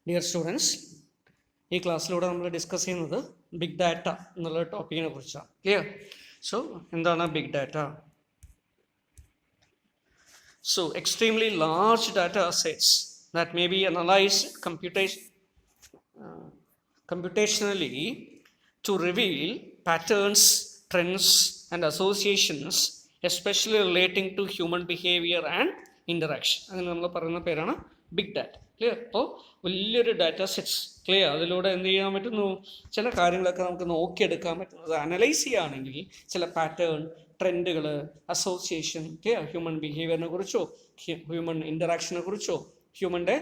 Dear students, ഈ ക്ലാസ്സിലൂടെ നമ്മൾ discuss ചെയ്യുന്നത് ബിഗ് ഡാറ്റ എന്നുള്ള ടോപ്പിക്കിനെ കുറിച്ചാണ്. ക്ലിയർ? സോ എന്താണ് big data? So extremely large data sets that may be analyzed computationally to reveal patterns, trends and associations, especially relating to human behavior and interaction. അങ്ങനെ നമ്മൾ പറയുന്ന പേരാണ് ബിഗ് ഡാറ്റ. ക്ലിയർ? അപ്പോൾ വലിയൊരു ഡാറ്റ സെറ്റ്സ്. ക്ലിയർ? അതിലൂടെ എന്ത് ചെയ്യാൻ പറ്റുന്നു? ചില കാര്യങ്ങളൊക്കെ നമുക്ക് നോക്കിയെടുക്കാൻ പറ്റുന്നത് അനലൈസ് ചെയ്യുകയാണെങ്കിൽ ചില പാറ്റേൺ, ട്രെൻഡുകൾ, അസോസിയേഷൻ, ക്ലിയർ, ഹ്യൂമൻ ബിഹേവിയറിനെ കുറിച്ചോ ഹ്യൂമൻ ഇൻ്ററാക്ഷനെ കുറിച്ചോ ഹ്യൂമൻ്റെ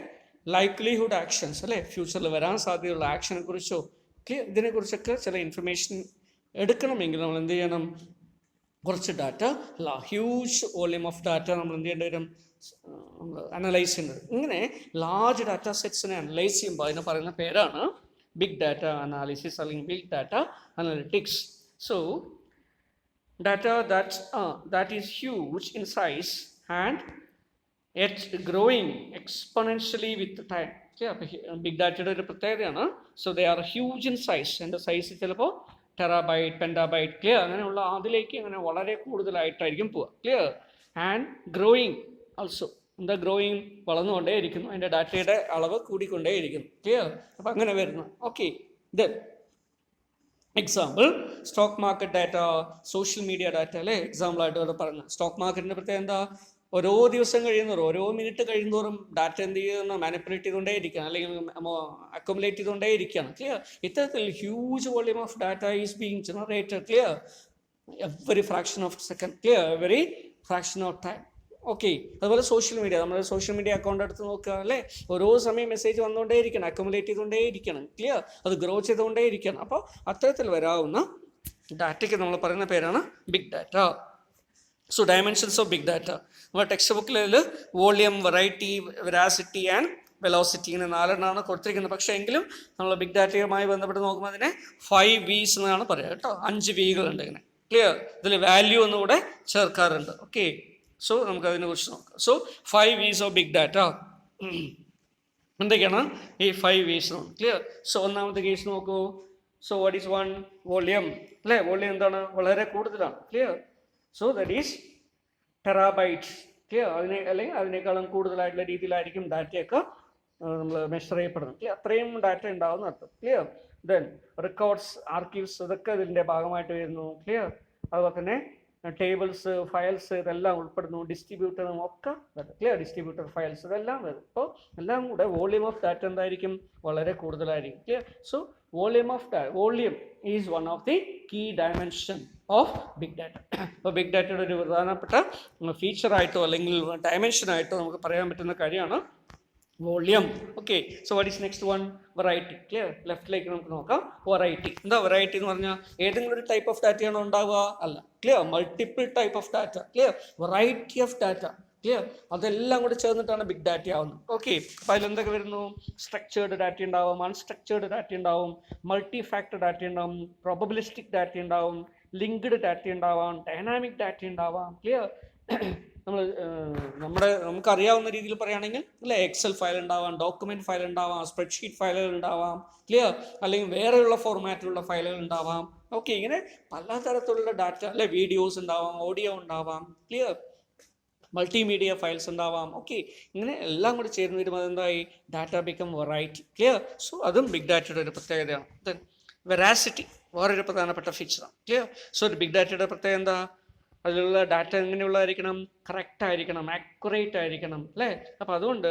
ലൈക്ലിഹുഡ് ആക്ഷൻസ്, അല്ലേ, ഫ്യൂച്ചറിൽ വരാൻ സാധ്യതയുള്ള ആക്ഷനെ കുറിച്ചോ ഇതിനെക്കുറിച്ചൊക്കെ ചില ഇൻഫർമേഷൻ എടുക്കണമെങ്കിൽ നമ്മൾ എന്ത് ചെയ്യണം? കുറച്ച് data, huge volume of data നമ്മൾ എന്ത് ചെയ്യേണ്ടി വരും? അനലൈസ് ചെയ്യുന്നത്. ഇങ്ങനെ ലാർജ് ഡാറ്റ സെറ്റ്സിനെ അനലൈസ് ചെയ്യുമ്പോൾ അതിന് പറയുന്ന പേരാണ് ബിഗ് ഡാറ്റ അനാലിസിസ് അല്ലെങ്കിൽ big data analytics. So data that is huge in size and yet growing exponentially with time. Big ഡാറ്റയുടെ ഒരു പ്രത്യേകതയാണ്. So they are huge in size. എൻ്റെ സൈസ് ചിലപ്പോൾ ടെറാബൈറ്റ്, പെൻറ്റാബൈറ്റ്, ക്ലിയർ, അങ്ങനെയുള്ള അതിലേക്ക് അങ്ങനെ വളരെ കൂടുതലായിട്ടായിരിക്കും പോവുക. ക്ലിയർ? And growing also. എന്താ ഗ്രോയിങ്? വളർന്നുകൊണ്ടേയിരിക്കുന്നു, അതിൻ്റെ ഡാറ്റയുടെ അളവ് കൂടിക്കൊണ്ടേയിരിക്കുന്നു. ക്ലിയർ? അപ്പം അങ്ങനെ വരുന്നു. Okay, then example stock market data, social media data, അല്ലേ, എക്സാമ്പിളായിട്ട് ഇവിടെ പറഞ്ഞു. സ്റ്റോക്ക് മാർക്കറ്റിൻ്റെ പ്രത്യേകത എന്താ? ഓരോ ദിവസം കഴിയുന്നോറും, ഓരോ മിനിറ്റ് കഴിയുന്നോറും ഡാറ്റ എന്ത് ചെയ്യുന്ന മാനിപ്പുലേറ്റ് ചെയ്തുകൊണ്ടേ ഇരിക്കണം, അല്ലെങ്കിൽ അക്കോമുലേറ്റ് ചെയ്തുകൊണ്ടേ ഇരിക്കണം. ക്ലിയർ? ഇത്തരത്തിൽ huge volume of data is being generated. Clear? Every fraction of second. Clear? Every fraction of time. Okay. അതുപോലെ സോഷ്യൽ മീഡിയ, നമ്മുടെ സോഷ്യൽ മീഡിയ അക്കൗണ്ട് എടുത്ത് നോക്കുക, അല്ലേ, ഓരോ സമയം മെസ്സേജ് വന്നുകൊണ്ടേ ഇരിക്കണം, അക്കോമുലേറ്റ് ചെയ്തുകൊണ്ടേ ഇരിക്കണം. ക്ലിയർ? അത് ഗ്രോ ചെയ്തുകൊണ്ടേ ഇരിക്കണം. അപ്പോൾ അത്തരത്തിൽ വരാവുന്ന ഡാറ്റയ്ക്ക് നമ്മൾ പറയുന്ന പേരാണ് big data. So dimensions of big data നമ്മുടെ ടെക്സ്റ്റ് ബുക്കിൽ volume, variety, veracity and velocity ഇങ്ങനെ 4 കൊടുത്തിരിക്കുന്നത്. പക്ഷേ എങ്കിലും നമ്മൾ ബിഗ് ഡാറ്റയുമായി ബന്ധപ്പെട്ട് നോക്കുമ്പോൾ അതിനെ 5 V's എന്നാണ് പറയുക കേട്ടോ. 5 Vകളുണ്ട് ഇങ്ങനെ. ക്ലിയർ? ഇതിൽ വാല്യൂ എന്നുകൂടെ ചേർക്കാറുണ്ട്. ഓക്കെ. സോ നമുക്കതിനെ കുറിച്ച് നോക്കാം. So 5 V's of big data എന്തൊക്കെയാണ് ഈ 5 V's? ക്ലിയർ? സോ ഒന്നാമത്തെ കേസ് നോക്കൂ. So what is one? Volume, അല്ലേ? വോളിയം എന്താണ്? വളരെ കൂടുതലാണ്. Clear? So that is terabytes. Clear? അല്ലെങ്കിൽ അതിനേക്കാളും കൂടുതലായിട്ടുള്ള രീതിയിലായിരിക്കും ഡാറ്റയൊക്കെ നമ്മൾ മെഷർ ചെയ്യപ്പെടുന്നത്. ക്ലിയർ? അത്രയും ഡാറ്റ ഉണ്ടാവുന്ന അർത്ഥം. ക്ലിയർ? ദെൻ റെക്കോർഡ്സ്, ആർക്കീവ്സ്, ഇതൊക്കെ ഇതിൻ്റെ ഭാഗമായിട്ട് വരുന്നു. ക്ലിയർ? അതുപോലെ തന്നെ ടേബിൾസ്, ഫയൽസ്, ഇതെല്ലാം ഉൾപ്പെടുന്നു. ഡിസ്ട്രിബ്യൂട്ടറും ഒക്കെ വരും. ക്ലിയർ? ഡിസ്ട്രിബ്യൂട്ടർ ഫയൽസ് ഇതെല്ലാം വരും. അപ്പോൾ എല്ലാം കൂടെ വോളിയം ഓഫ് ഡാറ്റ എന്തായിരിക്കും? വളരെ കൂടുതലായിരിക്കും. Clear? So volume is one of the key dimension of big data. അപ്പോൾ ബിഗ് ഡാറ്റയുടെ ഒരു പ്രധാനപ്പെട്ട ഫീച്ചറായിട്ടോ അല്ലെങ്കിൽ ഡയമെൻഷനായിട്ടോ നമുക്ക് പറയാൻ പറ്റുന്ന കാര്യമാണ് volume. Okay. So what is next one? Variety. Clear? ലെഫ്റ്റിലേക്ക് നമുക്ക് നോക്കാം. വെറൈറ്റി എന്താ? വെറൈറ്റി എന്ന് പറഞ്ഞാൽ ഏതെങ്കിലും ഒരു ടൈപ്പ് ഓഫ് ഡാറ്റയാണോ ഉണ്ടാവുക? അല്ല. Clear? Multiple type of data. Clear? Variety of data. Clear? അതെല്ലാം കൂടി ചേർന്നിട്ടാണ് ബിഗ് ഡാറ്റ ആവുന്നത്. ഓക്കെ. അപ്പോൾ അതിലെന്തൊക്കെ വരുന്നു? സ്ട്രക്ചേർഡ് ഡാറ്റ ഉണ്ടാവും, അൺസ്ട്രക്ചേർഡ് ഡാറ്റ ഉണ്ടാവും, മൾട്ടി ഫാക്ടർ ഡാറ്റ ഉണ്ടാവും, പ്രോബബിലിസ്റ്റിക് ഡാറ്റ ഉണ്ടാവും, ലിങ്ക്ഡ് ഡാറ്റ ഉണ്ടാവാം, ഡൈനാമിക് ഡാറ്റ ഉണ്ടാവാം. ക്ലിയർ? നമുക്കറിയാവുന്ന രീതിയിൽ പറയുകയാണെങ്കിൽ, അല്ലെ, എക്സൽ ഫയൽ ഉണ്ടാവാം, ഡോക്യുമെന്റ് ഫയൽ ഉണ്ടാവാം, സ്പ്രെഡ്ഷീറ്റ് ഫയലുകൾ ഉണ്ടാവാം. ക്ലിയർ? അല്ലെങ്കിൽ വേറെയുള്ള ഫോർമാറ്റിലുള്ള ഫയലുകൾ ഉണ്ടാവാം. ഓക്കെ. ഇങ്ങനെ പലതരത്തിലുള്ള ഡാറ്റ, അല്ലെ, വീഡിയോസ് ഉണ്ടാവാം, ഓഡിയോ ഉണ്ടാവാം. ക്ലിയർ? മൾട്ടിമീഡിയ ഫയൽസ് ഉണ്ടാവാം. ഓക്കെ. ഇങ്ങനെ എല്ലാം കൂടി ചേർന്ന് വരുമ്പോൾ അതെന്തായി? Data become variety. Clear? So അതും ബിഗ് ഡാറ്റയുടെ ഒരു പ്രത്യേകതയാണ്. ദെൻ വെറാസിറ്റി വേറൊരു പ്രധാനപ്പെട്ട ഫീച്ചറാണ്. ക്ലിയർ? സോ ഒരു ബിഗ് ഡാറ്റയുടെ പ്രത്യേകത എന്താ? അതിലുള്ള ഡാറ്റ എങ്ങനെയുള്ളതായിരിക്കണം? കറക്റ്റ് ആയിരിക്കണം, ആക്യുറേറ്റ് ആയിരിക്കണം, അല്ലേ? അപ്പോൾ അതുകൊണ്ട്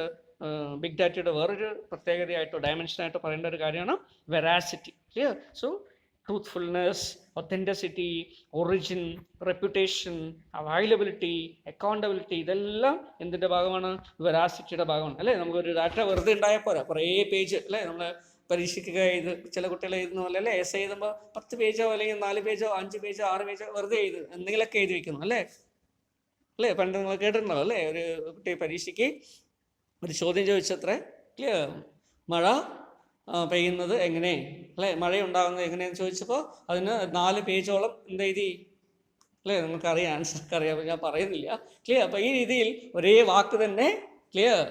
ബിഗ് ഡാറ്റയുടെ വേറൊരു പ്രത്യേകതയായിട്ടോ ഡയമെൻഷനായിട്ടോ പറയേണ്ട ഒരു കാര്യമാണ് veracity. Clear? So truthfulness, authenticity, origin, reputation, availability, accountability, ഇതെല്ലാം എന്തിൻ്റെ ഭാഗമാണ്? വെറാസിറ്റിയുടെ ഭാഗമാണ്, അല്ലേ? നമുക്കൊരു ഡാറ്റ വെറുതെ ഉണ്ടായാൽ പോരാ, കുറേ പേജ്, അല്ലേ, നമ്മൾ പരീക്ഷയ്ക്ക് ചില കുട്ടികൾ എഴുതുന്ന പോലെ, അല്ലേ, എസ് എഴുതുമ്പോൾ 10 പേജോ അല്ലെങ്കിൽ 4 പേജോ 5 പേജോ 6 പേജോ വെറുതെ എന്തെങ്കിലുമൊക്കെ എഴുതി വെക്കുന്നു, അല്ലേ? പണ്ട് നിങ്ങൾ കേട്ടിട്ടുണ്ടാവും, അല്ലേ? ഒരു കുട്ടി പരീക്ഷയ്ക്ക് ഒരു ചോദ്യം ചോദിച്ചത്രേ. ക്ലിയർ? മഴ പെയ്യുന്നത് എങ്ങനെ, അല്ലേ, മഴയുണ്ടാകുന്നത് എങ്ങനെയെന്ന് ചോദിച്ചപ്പോൾ അതിന് 4 പേജോളം എന്തെഴുതി, അല്ലേ? നമുക്കറിയാം, ആൻസർക്ക് അറിയാം, ഞാൻ പറയുന്നില്ല. ക്ലിയർ? അപ്പോൾ ഈ രീതിയിൽ ഒരേ വാക്ക് തന്നെ, ക്ലിയർ,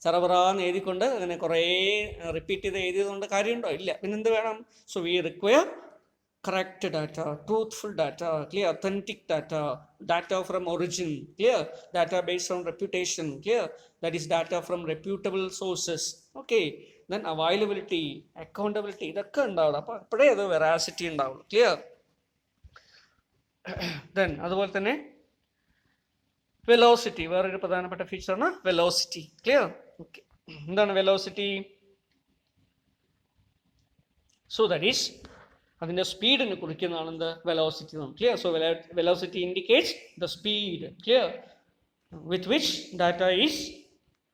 ചറപറാന്ന് എഴുതിക്കൊണ്ട് അങ്ങനെ കുറേ റിപ്പീറ്റ് ചെയ്ത് എഴുതിയതുകൊണ്ട് കാര്യമുണ്ടോ? ഇല്ല. പിന്നെന്ത് വേണം? So we require correct data, truthful data, clear, authentic data, data from origin, clear, data based on reputation, clear, that is data from reputable sources, okay, then availability, accountability, ഇതൊക്കെ ഉണ്ടാവുള്ളൂ. അപ്പോൾ അപ്പോഴേ അത് വെറാസിറ്റി ഉണ്ടാവുള്ളൂ. ക്ലിയർ? ദെൻ അതുപോലെ തന്നെ velocity, വേറൊരു പ്രധാനപ്പെട്ട ഫീച്ചറാണ് വെലോസിറ്റി. ക്ലിയർ? ഓക്കെ, എന്താണ് വെലോസിറ്റി? സോ ദാറ്റ് ഈസ് അതിൻ്റെ സ്പീഡിന് കുറിക്കുന്നതാണ് എന്ത്? Velocity. Clear? So velocity indicates the speed, clear, with which data is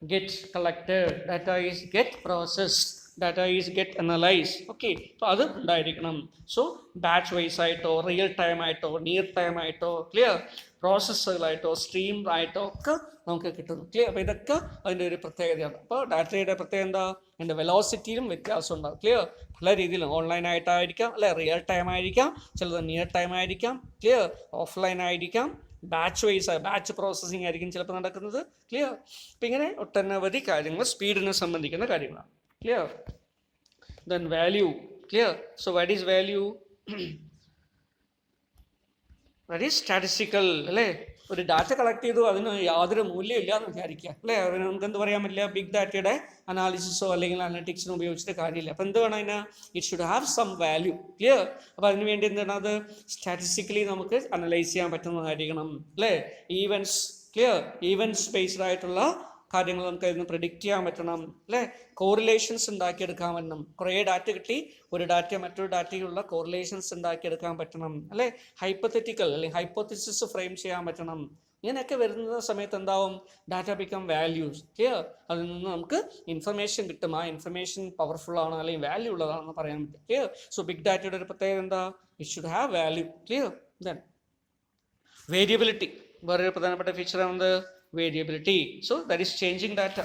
get collected, data is get processed, data is get analyse. Okay, അപ്പോൾ അത് ഉണ്ടായിരിക്കണം. So batch vice ആയിട്ടോ real time ആയിട്ടോ near time ആയിട്ടോ, clear, പ്രോസസ്സുകളായിട്ടോ stream ആയിട്ടോ ഒക്കെ നമുക്ക് കിട്ടുന്നു. ക്ലിയർ? അപ്പോൾ ഇതൊക്കെ അതിൻ്റെ ഒരു പ്രത്യേകതയാണ്. അപ്പോൾ ഡാറ്റയുടെ പ്രത്യേകത എന്താ? അതിൻ്റെ വെലോസിറ്റിയിലും വ്യത്യാസം ഉണ്ടാകും. ക്ലിയർ? പല രീതിയിലും ഓൺലൈനായിട്ടായിരിക്കാം, അല്ലെ റിയൽ ടൈം ആയിരിക്കാം, ചിലത് നിയർ ടൈം ആയിരിക്കാം, ക്ലിയർ, ഓഫ്ലൈൻ ആയിരിക്കാം, ബാച്ച് വൈസ് ബാച്ച് പ്രോസസ്സിങ് ആയിരിക്കും ചിലപ്പോൾ നടക്കുന്നത്. ക്ലിയർ? അപ്പം ഇങ്ങനെ ഒട്ടനവധി കാര്യങ്ങൾ സ്പീഡിനെ സംബന്ധിക്കുന്ന കാര്യങ്ങളാണ്. Clear? Then value. Clear? So what is value? That is statistical, അല്ലേ? ഒരു ഡാറ്റ കളക്ട് ചെയ്തു, അതിന് യാതൊരു മൂല്യമില്ല എന്ന് വിചാരിക്കുക, അല്ലേ? അതിന് നമുക്ക് എന്ത് പറയാൻ പറ്റില്ല? ബിഗ് ഡാറ്റയുടെ അനാലിസിസോ അല്ലെങ്കിൽ അനലിറ്റിക്സിനോ ഉപയോഗിച്ചിട്ട് കാര്യമില്ല. അപ്പോൾ എന്ത് വേണം അതിന്? It should have some value. Clear? അപ്പോൾ അതിന് വേണ്ടി എന്താണ്? അത് സ്റ്റാറ്റിസ്റ്റിക്കലി നമുക്ക് അനലൈസ് ചെയ്യാൻ പറ്റുന്നതായിരിക്കണം, അല്ലേ? ഈവൻസ്, ക്ലിയർ, ഈവൻസ് ബേസ്ഡ് ആയിട്ടുള്ള കാര്യങ്ങൾ നമുക്ക് അതിന് പ്രിഡിക്റ്റ് ചെയ്യാൻ പറ്റണം, അല്ലേ? കോറിലേഷൻസ് ഉണ്ടാക്കിയെടുക്കാൻ പറ്റണം. കുറേ ഡാറ്റ കിട്ടി, ഒരു ഡാറ്റ മറ്റൊരു ഡാറ്റയുള്ള കോറിലേഷൻസ് ഉണ്ടാക്കിയെടുക്കാൻ പറ്റണം, അല്ലേ? ഹൈപ്പത്തറ്റിക്കൽ അല്ലെങ്കിൽ ഹൈപ്പോത്തിസിസ് ഫ്രെയിം ചെയ്യാൻ പറ്റണം. ഇങ്ങനെയൊക്കെ വരുന്ന സമയത്ത് എന്താവും? Data become values. ക്ലിയർ? അതിൽ നിന്ന് നമുക്ക് ഇൻഫർമേഷൻ കിട്ടും. ആ ഇൻഫർമേഷൻ പവർഫുൾ ആണ് അല്ലെങ്കിൽ വാല്യൂ ഉള്ളതാണെന്ന് പറയാൻ പറ്റും. ക്ലിയർ? സോ ബിഗ് ഡാറ്റയുടെ ഒരു പ്രത്യേകത എന്താ? It should have value. Clear? Then variability, വേറൊരു പ്രധാനപ്പെട്ട ഫീച്ചറാണ് variability. So that is changing data.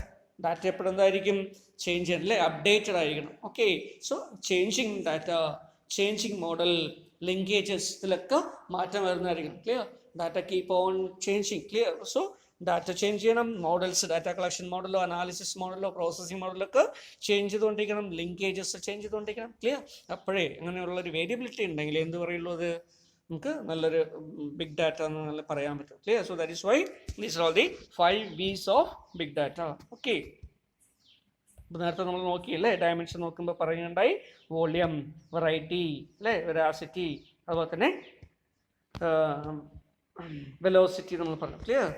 Data എപ്പോഴും എന്തായിരിക്കും? ചേഞ്ച് ചെയ്യണം, അല്ലേ? അപ്ഡേറ്റഡ് ആയിരിക്കണം. Okay, so changing data, changing model, linkages, ഇതിലൊക്കെ മാറ്റം വരുന്നതായിരിക്കണം. Clear? Data keep on changing. Clear? So data change ചെയ്യണം, മോഡൽസ്, ഡാറ്റ കളക്ഷൻ മോഡലോ അനാലിസിസ് മോഡലോ പ്രോസസ്സിംഗ് മോഡലൊക്കെ ചേഞ്ച് ചെയ്തുകൊണ്ടിരിക്കണം, ലിങ്കേജസ് ചേഞ്ച് ചെയ്തുകൊണ്ടിരിക്കണം. ക്ലിയർ? അപ്പോഴേ അങ്ങനെയുള്ളൊരു വേരിയബിലിറ്റി ഉണ്ടെങ്കിൽ എന്ത് പറയുള്ളൂ? അത് നമുക്ക് നല്ലൊരു ബിഗ് ഡാറ്റ എന്ന് പറയാൻ പറ്റും. Clear? So that is why these are all the 5 V's of big data. Okay, ഇപ്പോൾ നേരത്തെ നമ്മൾ നോക്കിയല്ലേ, ഡയമെൻഷൻ നോക്കുമ്പോൾ പറയുന്നുണ്ടായി വോളിയം, വെറൈറ്റി, അല്ലേ, വെറാസിറ്റി, അതുപോലെ തന്നെ വെലോസിറ്റി നമ്മൾ പറഞ്ഞു. Clear?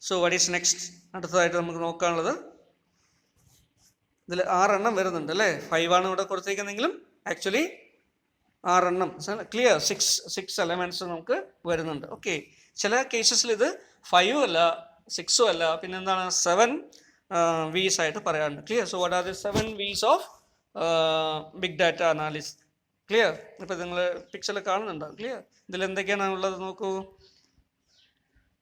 So what is next? അടുത്തതായിട്ട് നമുക്ക് നോക്കാനുള്ളത് ഇതിൽ 6 എണ്ണം വരുന്നുണ്ട്, അല്ലേ? 5 ആണ് ഇവിടെ കൊടുത്തിരിക്കുന്നെങ്കിലും ആക്ച്വലി 6 എണ്ണം. ക്ലിയർ? 6 എലമെൻറ്റ്സ് നമുക്ക് വരുന്നുണ്ട്. ഓക്കെ, ചില കേസസിൽ ഇത് 5 അല്ല 6 അല്ല, പിന്നെ എന്താണ് 7 V's ആയിട്ട് പറയാറുണ്ട്. Clear? So what are the 7 V's of big data analysis? Clear? ഇപ്പോൾ നിങ്ങൾ പിക്ചറിൽ കാണുന്നുണ്ടാവും. ക്ലിയർ? ഇതിൽ എന്തൊക്കെയാണ് ഉള്ളത് നോക്കൂ.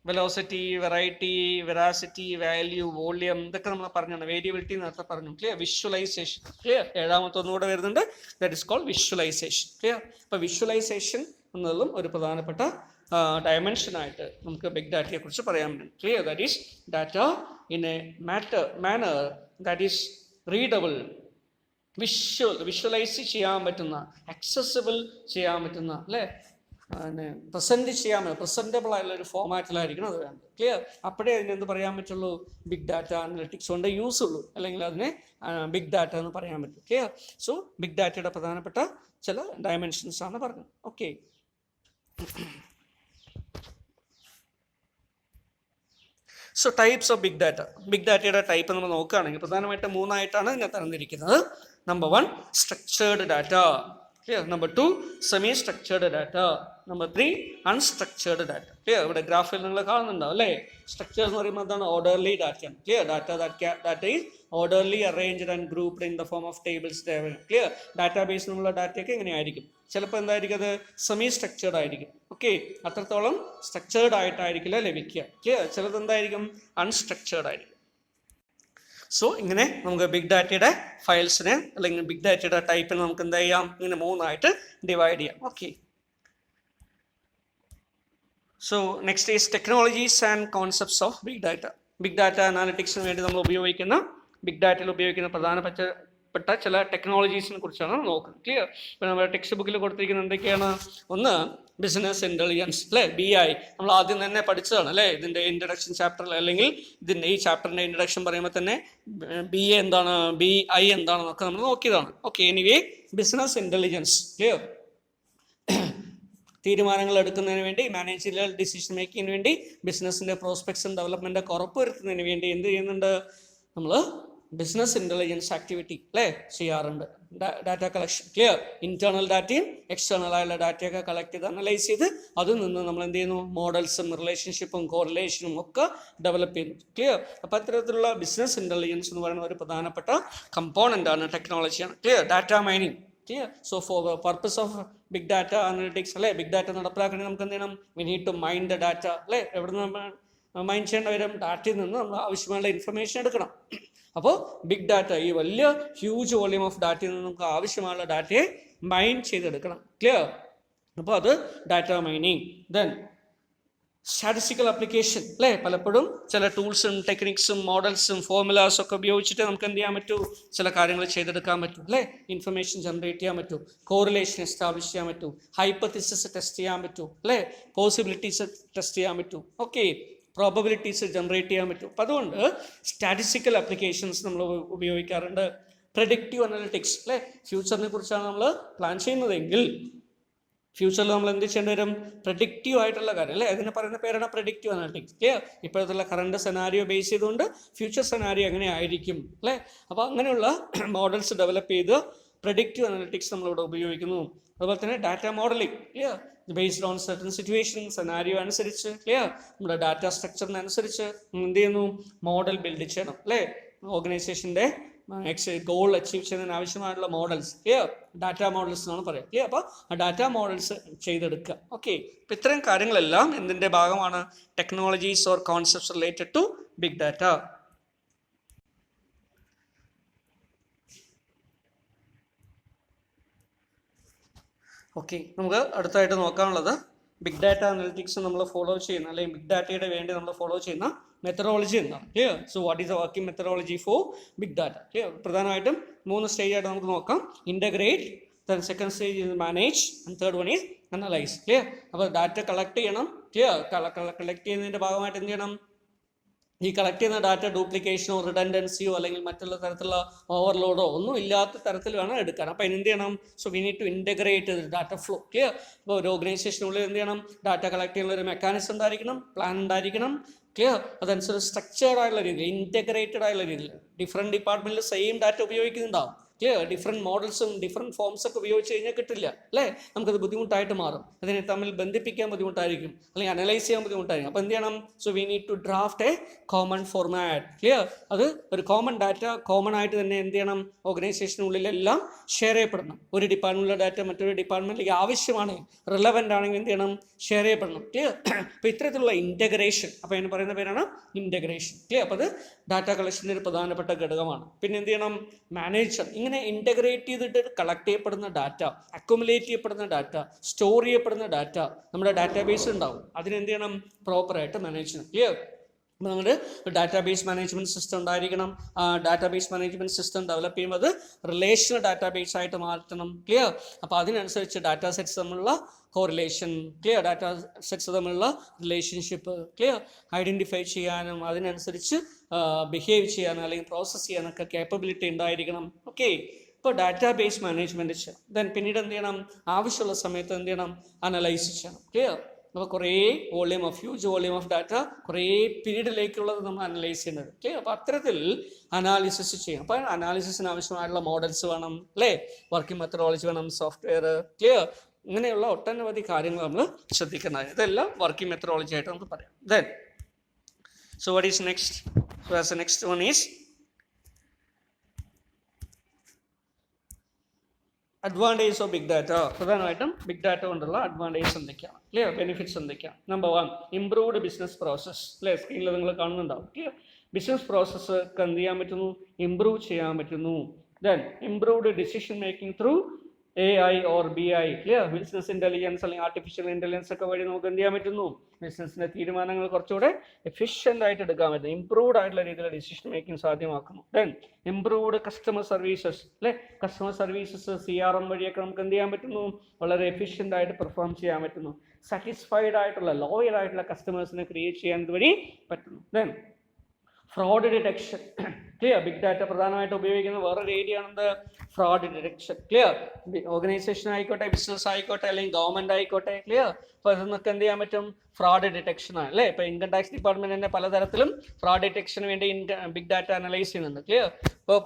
Velocity, variety, veracity, value, volume, ഇതൊക്കെ നമ്മൾ പറഞ്ഞാണ്. വേരിയബിലിറ്റി നേരത്തെ പറഞ്ഞു. ക്ലിയർ? വിഷ്വലൈസേഷൻ. ക്ലിയർ? 7ാമത്തെ ഒന്നുകൂടെ വരുന്നുണ്ട്. That is called visualisation. Clear? അപ്പോൾ വിഷ്വലൈസേഷൻ എന്നതും ഒരു പ്രധാനപ്പെട്ട ഡയമെൻഷനായിട്ട് നമുക്ക് ബിഗ് ഡാറ്റയെ കുറിച്ച് പറയാൻ പറ്റും. Clear? That is data in a manner that is readable, visualise ചെയ്യാൻ പറ്റുന്ന, അക്സസിബിൾ ചെയ്യാൻ പറ്റുന്ന, അല്ലേ, പ്രസൻറ്റ് ചെയ്യാൻ പറ്റും, പ്രസൻറ്റബിൾ ആയിട്ടുള്ള ഒരു ഫോമാറ്റിലായിരിക്കണം അത് വേണ്ടത്. ക്ലിയർ? അപ്പോഴേ അതിനെന്ത് പറയാൻ പറ്റുള്ളൂ? ബിഗ് ഡാറ്റ അനലിറ്റിക്സ് കൊണ്ട് യൂസ് ഉള്ളൂ, അല്ലെങ്കിൽ അതിനെ ബിഗ് ഡാറ്റ എന്ന് പറയാൻ പറ്റും. ക്ലിയർ? സോ ബിഗ് ഡാറ്റയുടെ പ്രധാനപ്പെട്ട ചില ഡയമെൻഷൻസ് ആണ് പറഞ്ഞത്. Okay, so types of big data. Big ഡാറ്റയുടെ ടൈപ്പ് നമ്മൾ നോക്കുകയാണെങ്കിൽ പ്രധാനമായിട്ട് 3 ആയിട്ടാണ് ഇതിനെ തരംതിരിക്കുന്നത്. Number 1 structured data. Clear? Number 2 semi structured data. Number 3 unstructured data. Clear? ഇവിടെ ഗ്രാഫിൽ നിങ്ങൾ കാണുന്നുണ്ടാവും, അല്ലേ? സ്ട്രക്ചർ എന്ന് പറയുമ്പോൾ എന്താണ്? ഓർഡർലി ഡാറ്റയാണ്. Clear? Data is orderly arranged and grouped in the form of tables. Clear? Database എന്നുള്ള ഡാറ്റയൊക്കെ എങ്ങനെയായിരിക്കും? ചിലപ്പോൾ എന്തായിരിക്കും? അത് സെമി സ്ട്രക്ചേർഡ് ആയിരിക്കും. ഓക്കെ, അത്രത്തോളം സ്ട്രക്ചേർഡ് ആയിട്ടായിരിക്കില്ല ലഭിക്കുക. ക്ലിയർ? ചിലത് എന്തായിരിക്കും? അൺസ്ട്രക്ചേർഡ് ആയിരിക്കും. സോ ഇങ്ങനെ നമുക്ക് ബിഗ് ഡാറ്റയുടെ ഫയൽസിനെ അല്ലെങ്കിൽ ബിഗ് ഡാറ്റയുടെ ടൈപ്പിനെ നമുക്ക് എന്ത് ചെയ്യാം? ഇങ്ങനെ 3 ആയിട്ട് ഡിവൈഡ് ചെയ്യാം. Okay, so next is technologies and concepts of big data. Big data അനാലിറ്റിക്സിന് വേണ്ടി നമ്മൾ ഉപയോഗിക്കുന്ന ബിഗ് ഡാറ്റയിൽ ഉപയോഗിക്കുന്ന പ്രധാനപ്പെട്ട ചില ടെക്നോളജീസിനെ കുറിച്ചാണ് നോക്കുന്നത്. ക്ലിയർ? ഇപ്പോൾ നമ്മുടെ ടെക്സ്റ്റ് ബുക്കിൽ കൊടുത്തിരിക്കുന്നത് എന്തൊക്കെയാണ്? ഒന്ന് ബിസിനസ് ഇൻ്റലിജൻസ്, അല്ലേ? BI നമ്മൾ ആദ്യം തന്നെ പഠിച്ചതാണ്, അല്ലേ? ഇതിൻ്റെ ഇൻട്രഡക്ഷൻ ചാപ്റ്ററിൽ, അല്ലെങ്കിൽ ഈ ചാപ്റ്ററിൻ്റെ ഇൻട്രഡക്ഷൻ പറയുമ്പോൾ തന്നെ BA എന്താണ്, BI എന്താണെന്നൊക്കെ നമ്മൾ നോക്കിയതാണ്. Okay, anyway business intelligence, clear? തീരുമാനങ്ങൾ എടുക്കുന്നതിന് വേണ്ടി, മാനേജറിയൽ ഡിസിഷൻ മേക്കിങ്ങിന് വേണ്ടി, ബിസിനസ്സിൻ്റെ പ്രോസ്പെക്ട്സും ഡെവലപ്മെൻറ്റൊക്കെ ഉറപ്പുവരുത്തുന്നതിന് വേണ്ടി എന്ത് ചെയ്യുന്നുണ്ട്? നമ്മൾ ബിസിനസ് ഇൻ്റലിജൻസ് ആക്ടിവിറ്റി, അല്ലേ, ചെയ്യാറുണ്ട്. Data collection, clear? ഇൻറ്റേർണൽ ഡാറ്റയും എക്സ്റ്റേണൽ ആയുള്ള ഡാറ്റയൊക്കെ കളക്ട് ചെയ്ത് അനലൈസ് ചെയ്ത് അതിൽ നിന്ന് നമ്മൾ എന്ത് ചെയ്യുന്നു? മോഡൽസും റിലേഷൻഷിപ്പും കോറിലേഷനും ഒക്കെ ഡെവലപ്പ് ചെയ്യുന്നു. ക്ലിയർ? അപ്പോൾ അത്തരത്തിലുള്ള ബിസിനസ് ഇൻ്റലിജൻസ് എന്ന് പറയുന്ന ഒരു പ്രധാനപ്പെട്ട കമ്പോണൻ്റ് ആണ്, ടെക്നോളജിയാണ്. Clear? Data mining, clear? So for purpose of big data analytics, അല്ലേ, ബിഗ് ഡാറ്റ നടപ്പിലാക്കണമെങ്കിൽ നമുക്ക് എന്ത് ചെയ്യണം? We need to mine the data, അല്ലേ? എവിടെ നിന്ന് മൈൻ ചെയ്യേണ്ട വരും? ഡാറ്റയിൽ നിന്ന് നമ്മൾ ആവശ്യമുള്ള ഇൻഫർമേഷൻ എടുക്കണം. അപ്പോൾ ബിഗ് ഡാറ്റ, ഈ വലിയ ഹ്യൂജ് വോള്യൂം ഓഫ് ഡാറ്റയിൽ നിന്ന് നമുക്ക് ആവശ്യമുള്ള ഡാറ്റയെ മൈൻ ചെയ്തെടുക്കണം. ക്ലിയർ? അപ്പോൾ അത് data mining. Then statistical application, അല്ലേ? പലപ്പോഴും ചില ടൂൾസും ടെക്നിക്സും മോഡൽസും ഫോർമുലാസും ഒക്കെ ഉപയോഗിച്ചിട്ട് നമുക്ക് എന്ത് ചെയ്യാൻ പറ്റൂ? ചില കാര്യങ്ങൾ ചെയ്തെടുക്കാൻ പറ്റും, അല്ലേ? ഇൻഫർമേഷൻ ജനറേറ്റ് ചെയ്യാൻ പറ്റും, കോറിലേഷൻ എസ്റ്റാബ്ലിഷ് ചെയ്യാൻ പറ്റും, ഹൈപ്പത്തിസിസ് ടെസ്റ്റ് ചെയ്യാൻ പറ്റും, അല്ലേ? പോസിബിലിറ്റീസ് ടെസ്റ്റ് ചെയ്യാൻ പറ്റും, ഓക്കെ, പ്രോബബിലിറ്റീസ് ജനറേറ്റ് ചെയ്യാൻ പറ്റും. അപ്പം അതുകൊണ്ട് സ്റ്റാറ്റിസ്റ്റിക്കൽ ആപ്ലിക്കേഷൻസ് നമ്മൾ ഉപയോഗിക്കാറുണ്ട്. പ്രെഡിക്റ്റീവ് അനലിറ്റിക്സ്, അല്ലേ? ഫ്യൂച്ചറിനെ കുറിച്ചാണ് നമ്മൾ പ്ലാൻ ചെയ്യുന്നതെങ്കിൽ ഫ്യൂച്ചറിൽ നമ്മൾ എന്ത് ചെയ്യേണ്ടി വരും? പ്രെഡിക്റ്റീവ് ആയിട്ടുള്ള കാര്യം, അല്ലേ? അതിന് പറയുന്ന പേരാണ് പ്രെഡിക്റ്റീവ് അനലിറ്റിക്സ്. ക്ലിയർ? ഇപ്പോഴത്തുള്ള കറണ്ട് സെനാരിയോ ബേസ് ചെയ്തുകൊണ്ട് ഫ്യൂച്ചർ സെനാരിയോ എങ്ങനെ ആയിരിക്കും, അല്ലേ? അപ്പോൾ അങ്ങനെയുള്ള മോഡൽസ് ഡെവലപ്പ് ചെയ്ത് പ്രെഡിക്റ്റീവ് അനലിറ്റിക്സ് നമ്മളിവിടെ ഉപയോഗിക്കുന്നു. അതുപോലെ തന്നെ data modelling, clear? Based on certain situation scenario അനുസരിച്ച്, ക്ലിയർ? നമ്മുടെ ഡാറ്റ സ്ട്രക്ചറിനനുസരിച്ച് എന്ത് ചെയ്യുന്നു? മോഡൽ ബിൽഡ് ചെയ്യണം, അല്ലേ? ഓർഗനൈസേഷൻ്റെ ഗോൾ അച്ചീവ് ചെയ്യുന്നതിന് ആവശ്യമായിട്ടുള്ള മോഡൽസ്, ക്ലിയർ? ഡാറ്റ മോഡൽസ് എന്നാണ് പറയുക. ക്ലിയർ? അപ്പോൾ ആ ഡാറ്റ മോഡൽസ് ചെയ്തെടുക്കുക. ഓക്കെ, അപ്പോൾ ഇത്തരം കാര്യങ്ങളെല്ലാം എന്തിൻ്റെ ഭാഗമാണ്? Technologies or concepts related to big data. Okay, നമുക്ക് അടുത്തായിട്ട് നോക്കാനുള്ളത് ബിഗ് ഡാറ്റ അനലിറ്റിക്സ് നമ്മൾ ഫോളോ ചെയ്യുന്ന, അല്ലെങ്കിൽ ബിഗ് ഡാറ്റയുടെ വേണ്ടി നമ്മൾ ഫോളോ ചെയ്യുന്ന മെത്തഡോളജി എന്താണ്? Clear? So what is the working methodology for big data? Clear? പ്രധാനമായിട്ടും 3 സ്റ്റേജായിട്ട് നമുക്ക് നോക്കാം. Integrate, then second stage is manage, and third one is analyse. Clear? അപ്പോൾ ഡാറ്റ കളക്ട് ചെയ്യണം. ക്ലിയർ? കളക്ട് ചെയ്യുന്നതിൻ്റെ ഭാഗമായിട്ട് എന്ത് ചെയ്യണം? ഈ കളക്ട് ചെയ്യുന്ന ഡാറ്റ ഡ്യൂപ്ലിക്കേഷനോ റിഡൻഡൻസിയോ അല്ലെങ്കിൽ മറ്റുള്ള തരത്തിലുള്ള ഓവർലോഡോ ഒന്നും ഇല്ലാത്ത തരത്തിൽ വേണം എടുക്കാൻ. അപ്പോൾ അതിന് എന്ത് ചെയ്യണം? So we need to integrate data flow. Clear? ഇപ്പോൾ ഒരു ഓർഗനൈസേഷനുള്ളിൽ എന്ത് ചെയ്യണം? ഡാറ്റ കളക്ട് ചെയ്യാനുള്ള ഒരു മെക്കാനിസം ഉണ്ടായിരിക്കണം, പ്ലാൻ ഉണ്ടായിരിക്കണം. ക്ലിയർ? അതനുസരിച്ച് സ്ട്രക്ചേർഡ് ആയുള്ള രീതിയിൽ, ഇൻ്റഗ്രേറ്റഡ് ആയുള്ള രീതിയിൽ ഡിഫറെൻറ്റ് ഡിപ്പാർട്ട്മെൻറ്റിൽ സെയിം ഡാറ്റ ഉപയോഗിക്കുന്നുണ്ടാവും. ക്ലിയർ? ഡിഫറെൻറ്റ് മോഡൽസും ഡിഫറെൻറ്റ് ഫോംസ് ഒക്കെ ഉപയോഗിച്ച് കഴിഞ്ഞാൽ കിട്ടില്ല, അല്ലേ? നമുക്കത് ബുദ്ധിമുട്ടായിട്ട് മാറും. അതിനെ തമ്മിൽ ബന്ധിപ്പിക്കാൻ ബുദ്ധിമുട്ടായിരിക്കും, അല്ലെങ്കിൽ അനലൈസ് ചെയ്യാൻ ബുദ്ധിമുട്ടായിരിക്കും. അപ്പോൾ എന്ത് ചെയ്യണം? So we need to draft a common format. Clear? അത് ഒരു കോമൺ ഡാറ്റ കോമൺ ആയിട്ട് തന്നെ എന്ത് ചെയ്യണം? ഓർഗനൈസേഷനുള്ളിലെല്ലാം ഷെയർ ചെയ്യപ്പെടണം. ഒരു ഡിപ്പാർട്ട്മെൻറ്റിലെ ഡാറ്റ മറ്റൊരു ഡിപ്പാർട്ട്മെൻറ്റിലേക്ക് ആവശ്യമാണ്, റിലവൻ്റ് ആണെങ്കിൽ എന്ത് ചെയ്യണം? ഷെയർ ചെയ്യപ്പെടണം. ക്ലിയർ? അപ്പോൾ ഇത്തരത്തിലുള്ള ഇൻ്റഗ്രേഷൻ, അപ്പോൾ അതിന് പറയുന്ന പേരാണ് ഇൻ്റഗ്രേഷൻ. ക്ലിയർ? അപ്പോൾ അത് ഡാറ്റ കളക്ഷൻ്റെ ഒരു പ്രധാനപ്പെട്ട ഘടകമാണ്. പിന്നെ എന്ത് ചെയ്യണം? മാനേജർ. ഇങ്ങനെ ഇൻ്റഗ്രേറ്റ് ചെയ്തിട്ട് കളക്ട് ചെയ്യപ്പെടുന്ന ഡാറ്റ, അക്യുമുലേറ്റ് ചെയ്യപ്പെടുന്ന ഡാറ്റ, സ്റ്റോർ ചെയ്യപ്പെടുന്ന ഡാറ്റ നമ്മുടെ ഡാറ്റാബേസ് ഉണ്ടാവും. അതിനെന്ത് ചെയ്യണം? പ്രോപ്പറായിട്ട് മാനേജ് ചെയ്യണം. ക്ലിയർ? അപ്പോൾ നമ്മുടെ ഡാറ്റാബേസ് മാനേജ്മെൻറ്റ് സിസ്റ്റം ഉണ്ടായിരിക്കണം. ആ ഡാറ്റാബേസ് മാനേജ്മെൻറ്റ് സിസ്റ്റം ഡെവലപ്പ് ചെയ്യുമ്പോൾ അത് റിലേഷണൽ ഡാറ്റാബേസ് ആയിട്ട് മാറ്റണം. ക്ലിയർ? അപ്പോൾ അതിനനുസരിച്ച് ഡാറ്റാ സെറ്റ്സ് തമ്മിലുള്ള കോറിലേഷൻ, ക്ലിയർ? ഡാറ്റാ സെറ്റ്സ് തമ്മിലുള്ള റിലേഷൻഷിപ്പ്, ക്ലിയർ? ഐഡൻറ്റിഫൈ ചെയ്യാനും അതിനനുസരിച്ച് ബിഹേവ് ചെയ്യാനും അല്ലെങ്കിൽ പ്രോസസ്സ് ചെയ്യാനൊക്കെ കേപ്പബിലിറ്റി ഉണ്ടായിരിക്കണം. ഓക്കെ, ഇപ്പോൾ ഡാറ്റാബേസ് മാനേജ്മെൻറ്റ് ചെയ്യണം. ദെൻ പിന്നീട് എന്ത് ചെയ്യണം? ആവശ്യമുള്ള സമയത്ത് എന്ത് ചെയ്യണം? അനലൈസ് ചെയ്യണം. ക്ലിയർ? അപ്പോൾ കുറേ ഹ്യൂജ് വോള്യൂം ഓഫ് ഡാറ്റ കുറേ പീരീഡിലേക്കുള്ളത് നമ്മൾ അനലൈസ് ചെയ്യുന്നത്. ക്ലിയർ? അപ്പോൾ അത്തരത്തിൽ അനാലിസിസ് ചെയ്യണം. അപ്പോൾ അനാലിസിസിന് ആവശ്യമായിട്ടുള്ള മോഡൽസ് വേണം, അല്ലേ? വർക്കിംഗ് മെത്തഡോളജി വേണം, സോഫ്റ്റ്വെയർ. ക്ലിയർ? ഇങ്ങനെയുള്ള ഒട്ടനവധി കാര്യങ്ങൾ നമ്മൾ ശ്രദ്ധിക്കുന്നതാണ്. ഇതെല്ലാം വർക്കിംഗ് മെത്തഡോളജി ആയിട്ട് നമുക്ക് പറയാം. Then so what is next? So as the next one is advantage of big data. പ്രധാനമായിട്ടും ബിഗ് ഡാറ്റ കൊണ്ടുള്ള അഡ്വാൻറ്റേജ് എന്തൊക്കെയാണ്? ക്ലിയർ? ബെനിഫിറ്റ്സ് എന്തൊക്കെയാണ്? Number 1, improved business process. അല്ലേ? സ്ക്രീനിൽ നിങ്ങൾ കാണുന്നുണ്ടാവും. ക്ലിയർ? ബിസിനസ് പ്രോസസ്സ് എന്ത് ചെയ്യാൻ പറ്റുന്നു? ഇംപ്രൂവ് ചെയ്യാൻ പറ്റുന്നു. Then improved decision making through AI or BI, clear, business intelligence അല്ലെങ്കിൽ ആർട്ടിഫിഷ്യൽ ഇൻ്റലിജൻസ് ഒക്കെ വഴി നമുക്ക് എന്ത് ചെയ്യാൻ പറ്റുന്നു, ബിസിനസ്സിൻ്റെ തീരുമാനങ്ങൾ കുറച്ചുകൂടെ എഫിഷ്യൻ്റ് ആയിട്ട് എടുക്കാൻ പറ്റും, ഇംപ്രൂവ്ഡ് ആയിട്ടുള്ള രീതിയിലുള്ള ഡിസിഷൻ മേക്കിംഗ് സാധ്യമാക്കുന്നു. ദെൻ ഇംപ്രൂവ്ഡ് കസ്റ്റമർ സർവീസസ്, അല്ലേ, കസ്റ്റമർ സർവീസസ് CRM വഴിയൊക്കെ നമുക്ക് എന്ത് ചെയ്യാൻ പറ്റുന്നു, വളരെ എഫിഷ്യൻ്റ് ആയിട്ട് പെർഫോം ചെയ്യാൻ പറ്റുന്നു. സാറ്റിസ്ഫൈഡ് ആയിട്ടുള്ള ലോയൽ ആയിട്ടുള്ള കസ്റ്റമേഴ്സിനെ ക്രിയേറ്റ് ചെയ്യാൻ ഇതുവഴി പറ്റുന്നു. Then fraud detection, clear, big data പ്രധാനമായിട്ട് ഉപയോഗിക്കുന്ന വേറൊരു ഏരിയ ആണെന്ത്, ഫ്രോഡ് ഡിറ്റക്ഷൻ. ക്ലിയർ, ഓർഗനൈസേഷൻ ആയിക്കോട്ടെ, ബിസിനസ് ആയിക്കോട്ടെ, അല്ലെങ്കിൽ ഗവൺമെൻറ് ആയിക്കോട്ടെ, ക്ലിയർ, അപ്പോൾ ഇതൊക്കെ എന്ത് ചെയ്യാൻ പറ്റും, ഫ്രോഡ് ഡിറ്റക്ഷനാണ്, അല്ലേ. ഇപ്പോൾ ഇൻകം ടാക്സ് ഡിപ്പാർട്ട്മെൻറ്റ് തന്നെ പലതരത്തിലും ഫ്രോഡ് ഡിറ്റക്ഷന് വേണ്ടി ബിഗ് ഡാറ്റ അനലൈസ് ചെയ്യുന്നുണ്ട്. ക്ലിയർ, ഇപ്പോൾ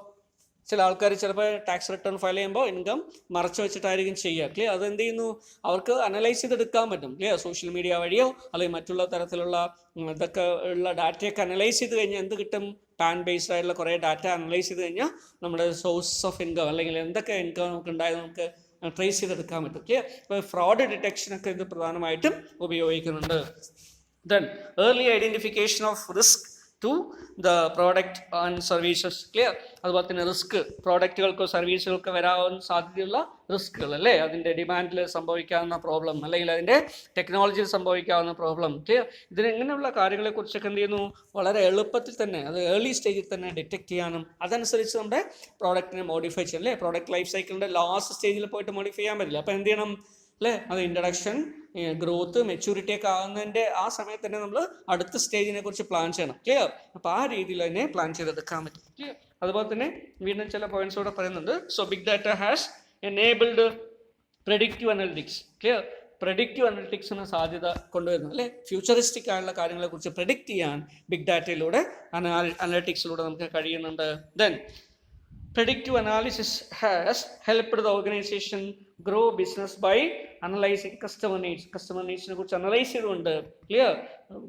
ചില ആൾക്കാർ ചിലപ്പോൾ ടാക്സ് റിട്ടേൺ ഫയൽ ചെയ്യുമ്പോൾ ഇൻകം മറച്ചു വെച്ചിട്ടായിരിക്കും ചെയ്യുക. ക്ലിയർ, അതെന്ത് ചെയ്യുന്നു, അവർക്ക് അനലൈസ് ചെയ്തെടുക്കാൻ പറ്റും. ക്ലിയർ, സോഷ്യൽ മീഡിയ വഴിയോ അല്ലെങ്കിൽ മറ്റുള്ള തരത്തിലുള്ള ഇതൊക്കെ ഉള്ള ഡാറ്റയൊക്കെ അനലൈസ് ചെയ്ത് കഴിഞ്ഞാൽ എന്ത് കിട്ടും, പാൻ ബേസ്ഡ് ആയിട്ടുള്ള കുറേ ഡാറ്റ അനലൈസ് ചെയ്ത് കഴിഞ്ഞാൽ നമ്മുടെ സോഴ്സ് ഓഫ് ഇൻകം അല്ലെങ്കിൽ എന്തൊക്കെ ഇൻകം നമുക്ക് ഉണ്ടായത് നമുക്ക് ട്രേസ് ചെയ്തെടുക്കാൻ പറ്റും. ക്ലിയർ, ഇപ്പോൾ ഫ്രോഡ് ഡിറ്റക്ഷനൊക്കെ ഇത് പ്രധാനമായിട്ടും ഉപയോഗിക്കുന്നുണ്ട്. Then early identification of risk to the product and services. Clear, അതുപോലെ തന്നെ റിസ്ക്, പ്രോഡക്റ്റുകൾക്കോ സർവീസുകൾക്കോ വരാൻ സാധ്യതയുള്ള റിസ്കുകൾ, അല്ലേ, അതിൻ്റെ ഡിമാൻഡിൽ സംഭവിക്കാവുന്ന പ്രോബ്ലം അല്ലെങ്കിൽ അതിൻ്റെ ടെക്നോളജിയിൽ സംഭവിക്കാവുന്ന പ്രോബ്ലം. ക്ലിയർ, ഇതിനെങ്ങനെയുള്ള കാര്യങ്ങളെക്കുറിച്ചൊക്കെ എന്ത് ചെയ്യുന്നു, വളരെ എളുപ്പത്തിൽ തന്നെ അത് ഏർലി സ്റ്റേജിൽ തന്നെ ഡിറ്റക്ട് ചെയ്യാനും അതനുസരിച്ച് നമ്മുടെ പ്രോഡക്റ്റിനെ മോഡിഫൈ ചെയ്യാം. അല്ലേ, പ്രോഡക്റ്റ് ലൈഫ് സൈക്കിളിൻ്റെ ലാസ്റ്റ് സ്റ്റേജിൽ പോയിട്ട് മോഡിഫൈ ചെയ്യാൻ പറ്റില്ല. അപ്പോൾ എന്ത് ചെയ്യണം, അല്ലേ, അത് ഇൻട്രഡക്ഷൻ, ഗ്രോത്ത്, മെച്യൂരിറ്റി ഒക്കെ ആകുന്നതിൻ്റെ ആ സമയത്ത് തന്നെ നമ്മൾ അടുത്ത സ്റ്റേജിനെ കുറിച്ച് പ്ലാൻ ചെയ്യണം. ക്ലിയർ, അപ്പോൾ ആ രീതിയിൽ തന്നെ പ്ലാൻ ചെയ്തെടുക്കാൻ പറ്റും. ക്ലിയർ, അതുപോലെ തന്നെ വീണ്ടും ചില പോയിന്റ്സ് കൂടെ പറയുന്നുണ്ട്. So big data has enabled predictive analytics. Clear, predictive അനലിറ്റിക്സിന് സാധ്യത കൊണ്ടുവരുന്നു, അല്ലേ, ഫ്യൂച്ചറിസ്റ്റിക് ആയിട്ടുള്ള കാര്യങ്ങളെക്കുറിച്ച് പ്രെഡിക്റ്റ് ചെയ്യാൻ ബിഗ് ഡാറ്റയിലൂടെ അനലിറ്റിക്സിലൂടെ നമുക്ക് കഴിയുന്നുണ്ട്. Then predictive analysis has helped the organization grow business by analyzing customer needs. Customer needs നെ കുറിച്ച് അനലൈസ് ചെയ്തുകൊണ്ട്, ക്ലിയർ,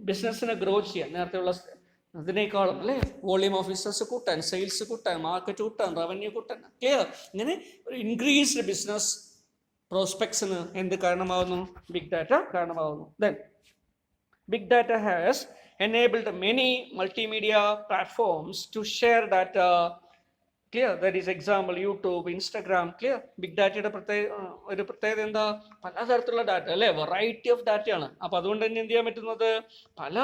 ബിസിനസ്സിനെ ഗ്രോ ചെയ്യാൻ നേരത്തെയുള്ള അതിനേക്കാളും, അല്ലേ, വോളിയം ഓഫ് ബിസിനസ് കൂട്ടാൻ, സെയിൽസ് കൂട്ടാൻ, മാർക്കറ്റ് കൂട്ടാൻ, റവന്യൂ കൂട്ടാൻ. ക്ലിയർ, ഇങ്ങനെ ഒരു ഇൻക്രീസ്ഡ് ബിസിനസ് പ്രോസ്പെക്ട്സിന് എന്ത് കാരണമാവുന്നു, ബിഗ് ഡാറ്റ കാരണമാവുന്നു. Then big data has enabled many multimedia platforms to share data. Clear, that is example YouTube, Instagram. Clear, big ഡാറ്റയുടെ ഒരു പ്രത്യേകത എന്താ, പലതരത്തിലുള്ള ഡാറ്റ, അല്ലേ, വെറൈറ്റി ഓഫ് ഡാറ്റയാണ്. അപ്പോൾ അതുകൊണ്ട് തന്നെ എന്ത് ചെയ്യാൻ പറ്റുന്നത്, പല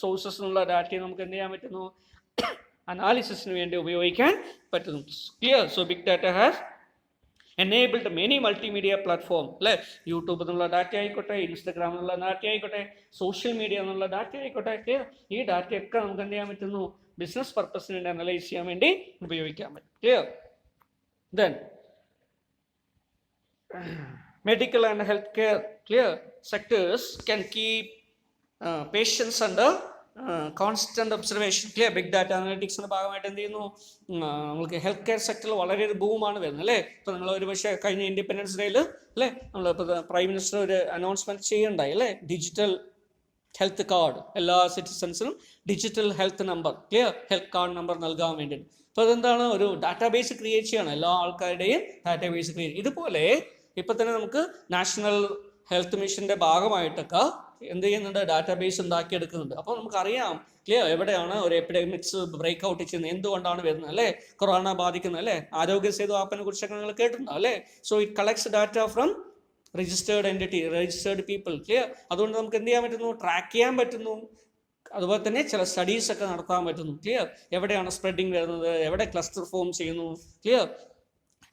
സോഴ്സസ് നിന്നുള്ള ഡാറ്റയെ നമുക്ക് എന്ത് ചെയ്യാൻ പറ്റുന്നു, അനാലിസിസിന് വേണ്ടി ഉപയോഗിക്കാൻ പറ്റുന്നു. Clear, so big data has enabled many multimedia platform, അല്ലേ, യൂട്യൂബ് എന്നുള്ള ഡാറ്റ ആയിക്കോട്ടെ, ഇൻസ്റ്റാഗ്രാം എന്നുള്ള ഡാറ്റ ആയിക്കോട്ടെ, സോഷ്യൽ മീഡിയ എന്നുള്ള ഡാറ്റ ആയിക്കോട്ടെ. ക്ലിയർ, ഈ ഡാറ്റയൊക്കെ നമുക്ക് എന്ത് ചെയ്യാൻ പറ്റുന്നു, ബിസിനസ് പർപ്പസിന് വേണ്ടി അനലൈസ് ചെയ്യാൻ വേണ്ടി ഉപയോഗിക്കാൻ പറ്റും. Clear, then medical and health care, clear, sectors can keep patients under constant observation. Clear, big data അനലിറ്റിക്സിന്റെ ഭാഗമായിട്ട് എന്ത് ചെയ്യുന്നു, നമുക്ക് ഹെൽത്ത് കെയർ സെക്ടറിൽ വളരെ ബൂമാണ് വരുന്നത്, അല്ലേ. ഇപ്പോൾ നിങ്ങൾ ഒരു പക്ഷേ കഴിഞ്ഞ ഇൻഡിപെൻഡൻസ് ഡേയിൽ, അല്ലേ, നമ്മളിപ്പോൾ പ്രൈം മിനിസ്റ്റർ ഒരു അനൗൺസ്മെന്റ് ചെയ്യുണ്ടായി, അല്ലേ, ഡിജിറ്റൽ ഹെൽത്ത് കാർഡ് എല്ലാ സിറ്റിസൺസിനും digital health number, clear, health card number നൽകാൻ വേണ്ടിയിട്ട്. അപ്പോൾ അതെന്താണ്, ഒരു ഡാറ്റാബേസ് ക്രിയേറ്റ് ചെയ്യണം, എല്ലാ ആൾക്കാരുടെയും ഡാറ്റാബേസ് ക്രിയേറ്റ്. ഇതുപോലെ ഇപ്പം തന്നെ നമുക്ക് നാഷണൽ ഹെൽത്ത് മിഷൻ്റെ ഭാഗമായിട്ടൊക്കെ എന്ത് ചെയ്യുന്നുണ്ട്, ഡാറ്റാബേസ് ഉണ്ടാക്കിയെടുക്കുന്നുണ്ട്. അപ്പോൾ നമുക്കറിയാം, ക്ലിയർ, എവിടെയാണ് ഒരു എപ്പിഡമിക്സ് ബ്രേക്ക് ഔട്ട് ചെയ്യുന്നത്, എന്തുകൊണ്ടാണ് വരുന്നത്, അല്ലേ, കൊറോണ ബാധിക്കുന്നത്, അല്ലേ, ആരോഗ്യ സേതു ആപ്പിനെ കുറിച്ചൊക്കെ നിങ്ങൾ കേട്ടിട്ടുണ്ടോ, അല്ലേ. So it collects data from registered entity, registered people. Clear, അതുകൊണ്ട് നമുക്ക് എന്ത് ചെയ്യാൻ പറ്റുന്നു, ട്രാക്ക് ചെയ്യാൻ പറ്റുന്നു. അതുപോലെ തന്നെ ചില സ്റ്റഡീസ് ഒക്കെ നടത്താൻ പറ്റുന്നു. ക്ലിയർ, എവിടെയാണ് സ്പ്രെഡിങ് വരുന്നത്, എവിടെ ക്ലസ്റ്റർ ഫോം ചെയ്യുന്നു, ക്ലിയർ,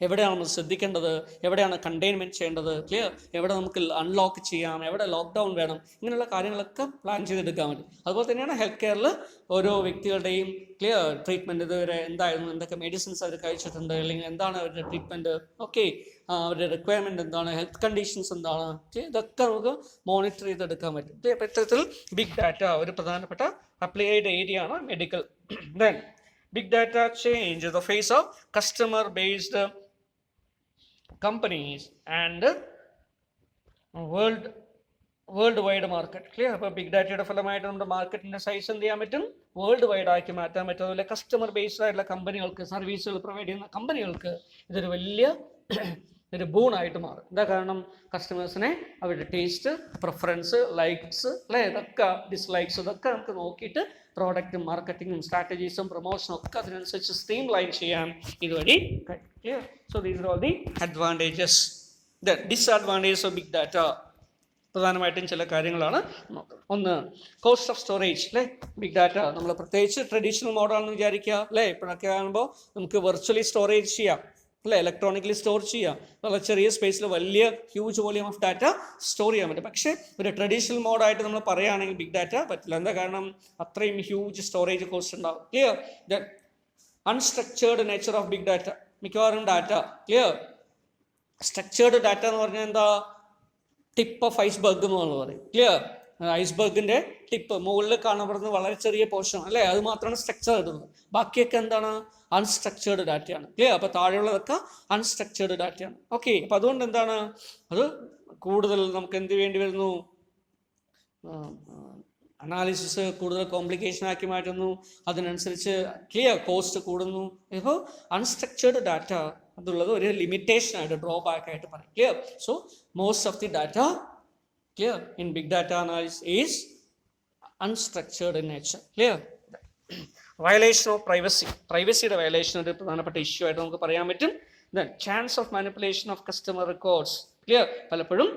എവിടെയാണ് നമ്മൾ ശ്രദ്ധിക്കേണ്ടത്, എവിടെയാണ് കണ്ടെയ്ൻമെൻറ്റ് ചെയ്യേണ്ടത്, ക്ലിയർ, എവിടെ നമുക്ക് അൺലോക്ക് ചെയ്യാം, എവിടെ ലോക്ക്ഡൗൺ വേണം, ഇങ്ങനെയുള്ള കാര്യങ്ങളൊക്കെ പ്ലാൻ ചെയ്തെടുക്കാൻ പറ്റും. അതുപോലെ തന്നെയാണ് ഹെൽത്ത് കെയറിൽ ഓരോ വ്യക്തികളുടെയും, ക്ലിയർ, ട്രീറ്റ്മെൻറ്റ് ഇതുവരെ എന്തായിരുന്നു, എന്തൊക്കെ മെഡിസിൻസ് അവർ കഴിച്ചിട്ടുണ്ട്, അല്ലെങ്കിൽ എന്താണ് അവരുടെ ട്രീറ്റ്മെൻറ്റ്, ഓക്കെ, അവരുടെ റിക്വയർമെൻറ്റ് എന്താണ്, ഹെൽത്ത് കണ്ടീഷൻസ് എന്താണ്, ഇതൊക്കെ നമുക്ക് മോണിറ്റർ ചെയ്തെടുക്കാൻ പറ്റും. അപ്പോൾ ഇത്തരത്തിൽ ബിഗ് ഡാറ്റ ഒരു പ്രധാനപ്പെട്ട അപ്ലൈഡ് ഏരിയ ആണ് medical. Then big data change the face of customer based companies and world wide market. Clear, അപ്പോൾ ബിഗ് ഡാറ്റയുടെ ഫലമായിട്ട് നമ്മുടെ മാർക്കറ്റിൻ്റെ സൈസ് എന്ത് ചെയ്യാൻ പറ്റും, വേൾഡ് വൈഡ് ആക്കി മാറ്റാൻ പറ്റും. അതുപോലെ കസ്റ്റമർ ബേസ്ഡ് ആയിട്ടുള്ള കമ്പനികൾക്ക്, സർവീസുകൾ പ്രൊവൈഡ് ചെയ്യുന്ന കമ്പനികൾക്ക് ഇതൊരു വലിയ ഒരു ബൂണായിട്ട് മാറും. എന്താ കാരണം, കസ്റ്റമേഴ്സിനെ അവരുടെ ടേസ്റ്റ്, പ്രിഫറൻസ്, ലൈക്സ്, അല്ലേ, ഇതൊക്കെ ഡിസ്ലൈക്സ്, ഇതൊക്കെ നമുക്ക് നോക്കിയിട്ട് പ്രോഡക്റ്റും മാർക്കറ്റിങ്ങും സ്ട്രാറ്റജീസും പ്രൊമോഷനും ഒക്കെ അതിനനുസരിച്ച് സ്ട്രീം ലൈൻ ചെയ്യാൻ ഇതുവഴി കഴിയും. Clear, so these are all the advantages. The disadvantages of big data പ്രധാനമായിട്ടും ചില കാര്യങ്ങളാണ് നോക്കുന്നത്. ഒന്ന്, കോസ്റ്റ് ഓഫ് സ്റ്റോറേജ് അല്ലേ. ബിഗ് ഡാറ്റ നമ്മൾ പ്രത്യേകിച്ച് ട്രഡീഷണൽ മോഡലാണെന്ന് വിചാരിക്കുക അല്ലേ. ഇപ്പോഴൊക്കെ ആകുമ്പോൾ നമുക്ക് വെർച്വലി സ്റ്റോറേജ് ചെയ്യാം അല്ലേ, ഇലക്ട്രോണിക്കലി സ്റ്റോർ ചെയ്യാം, വളരെ ചെറിയ സ്പേസിൽ വലിയ huge volume of data store ചെയ്യാൻ പറ്റും. പക്ഷേ ഒരു ട്രഡീഷണൽ മോഡായിട്ട് നമ്മൾ പറയുകയാണെങ്കിൽ ബിഗ് ഡാറ്റ പറ്റില്ല. എന്താ കാരണം? അത്രയും ഹ്യൂജ് സ്റ്റോറേജ് കോസ്റ്റ് ഉണ്ടാവും. Clear? The unstructured nature of big data. മിക്കവാറും ഡാറ്റ ക്ലിയർ. സ്ട്രക്ചേർഡ് ഡാറ്റ എന്ന് പറഞ്ഞാൽ എന്താ? ടിപ്പ് ഓഫ് ഐസ്ബർഗ് എന്ന് പറയും. ക്ലിയർ? ഐസ്ബർഗിന്റെ ടിപ്പ് മുകളിൽ കാണപ്പെടുന്നത് വളരെ ചെറിയ പോർഷൻ അല്ലേ, അത് മാത്രമാണ് സ്ട്രക്ചർ ഇടുന്നത്. ബാക്കിയൊക്കെ എന്താണ്? അൺസ്ട്രക്ചേർഡ് ഡാറ്റയാണ്. ക്ലിയർ? അപ്പോൾ താഴെയുള്ളതൊക്കെ അൺസ്ട്രക്ചേർഡ് ഡാറ്റയാണ്. ഓക്കെ, അപ്പോൾ അതുകൊണ്ട് എന്താണ് അത് കൂടുതൽ നമുക്ക് എന്ത് വേണ്ടി വരുന്നു? അനാലിസിസ് കൂടുതൽ കോംപ്ലിക്കേഷൻ ആക്കി മാറ്റുന്നു. അതിനനുസരിച്ച് ക്ലിയർ കോസ്റ്റ് കൂടുന്നു. ഇപ്പോൾ അൺസ്ട്രക്ചേർഡ് ഡാറ്റ അതുള്ളത് ഒരു ലിമിറ്റേഷൻ ആയിട്ട്, ഡ്രോബാക്ക് ആയിട്ട് പറയും. Clear? So most of the data clear in big data analysis is unstructured in nature. Clear? Violation of privacy. Privacyയുടെ violation ഒരു പ്രധാനപ്പെട്ട ഇഷ്യൂ ആയിട്ട് നമുക്ക് പറയാൻ പറ്റും. Then chance of manipulation of customer records. Clear? പലപ്പോഴും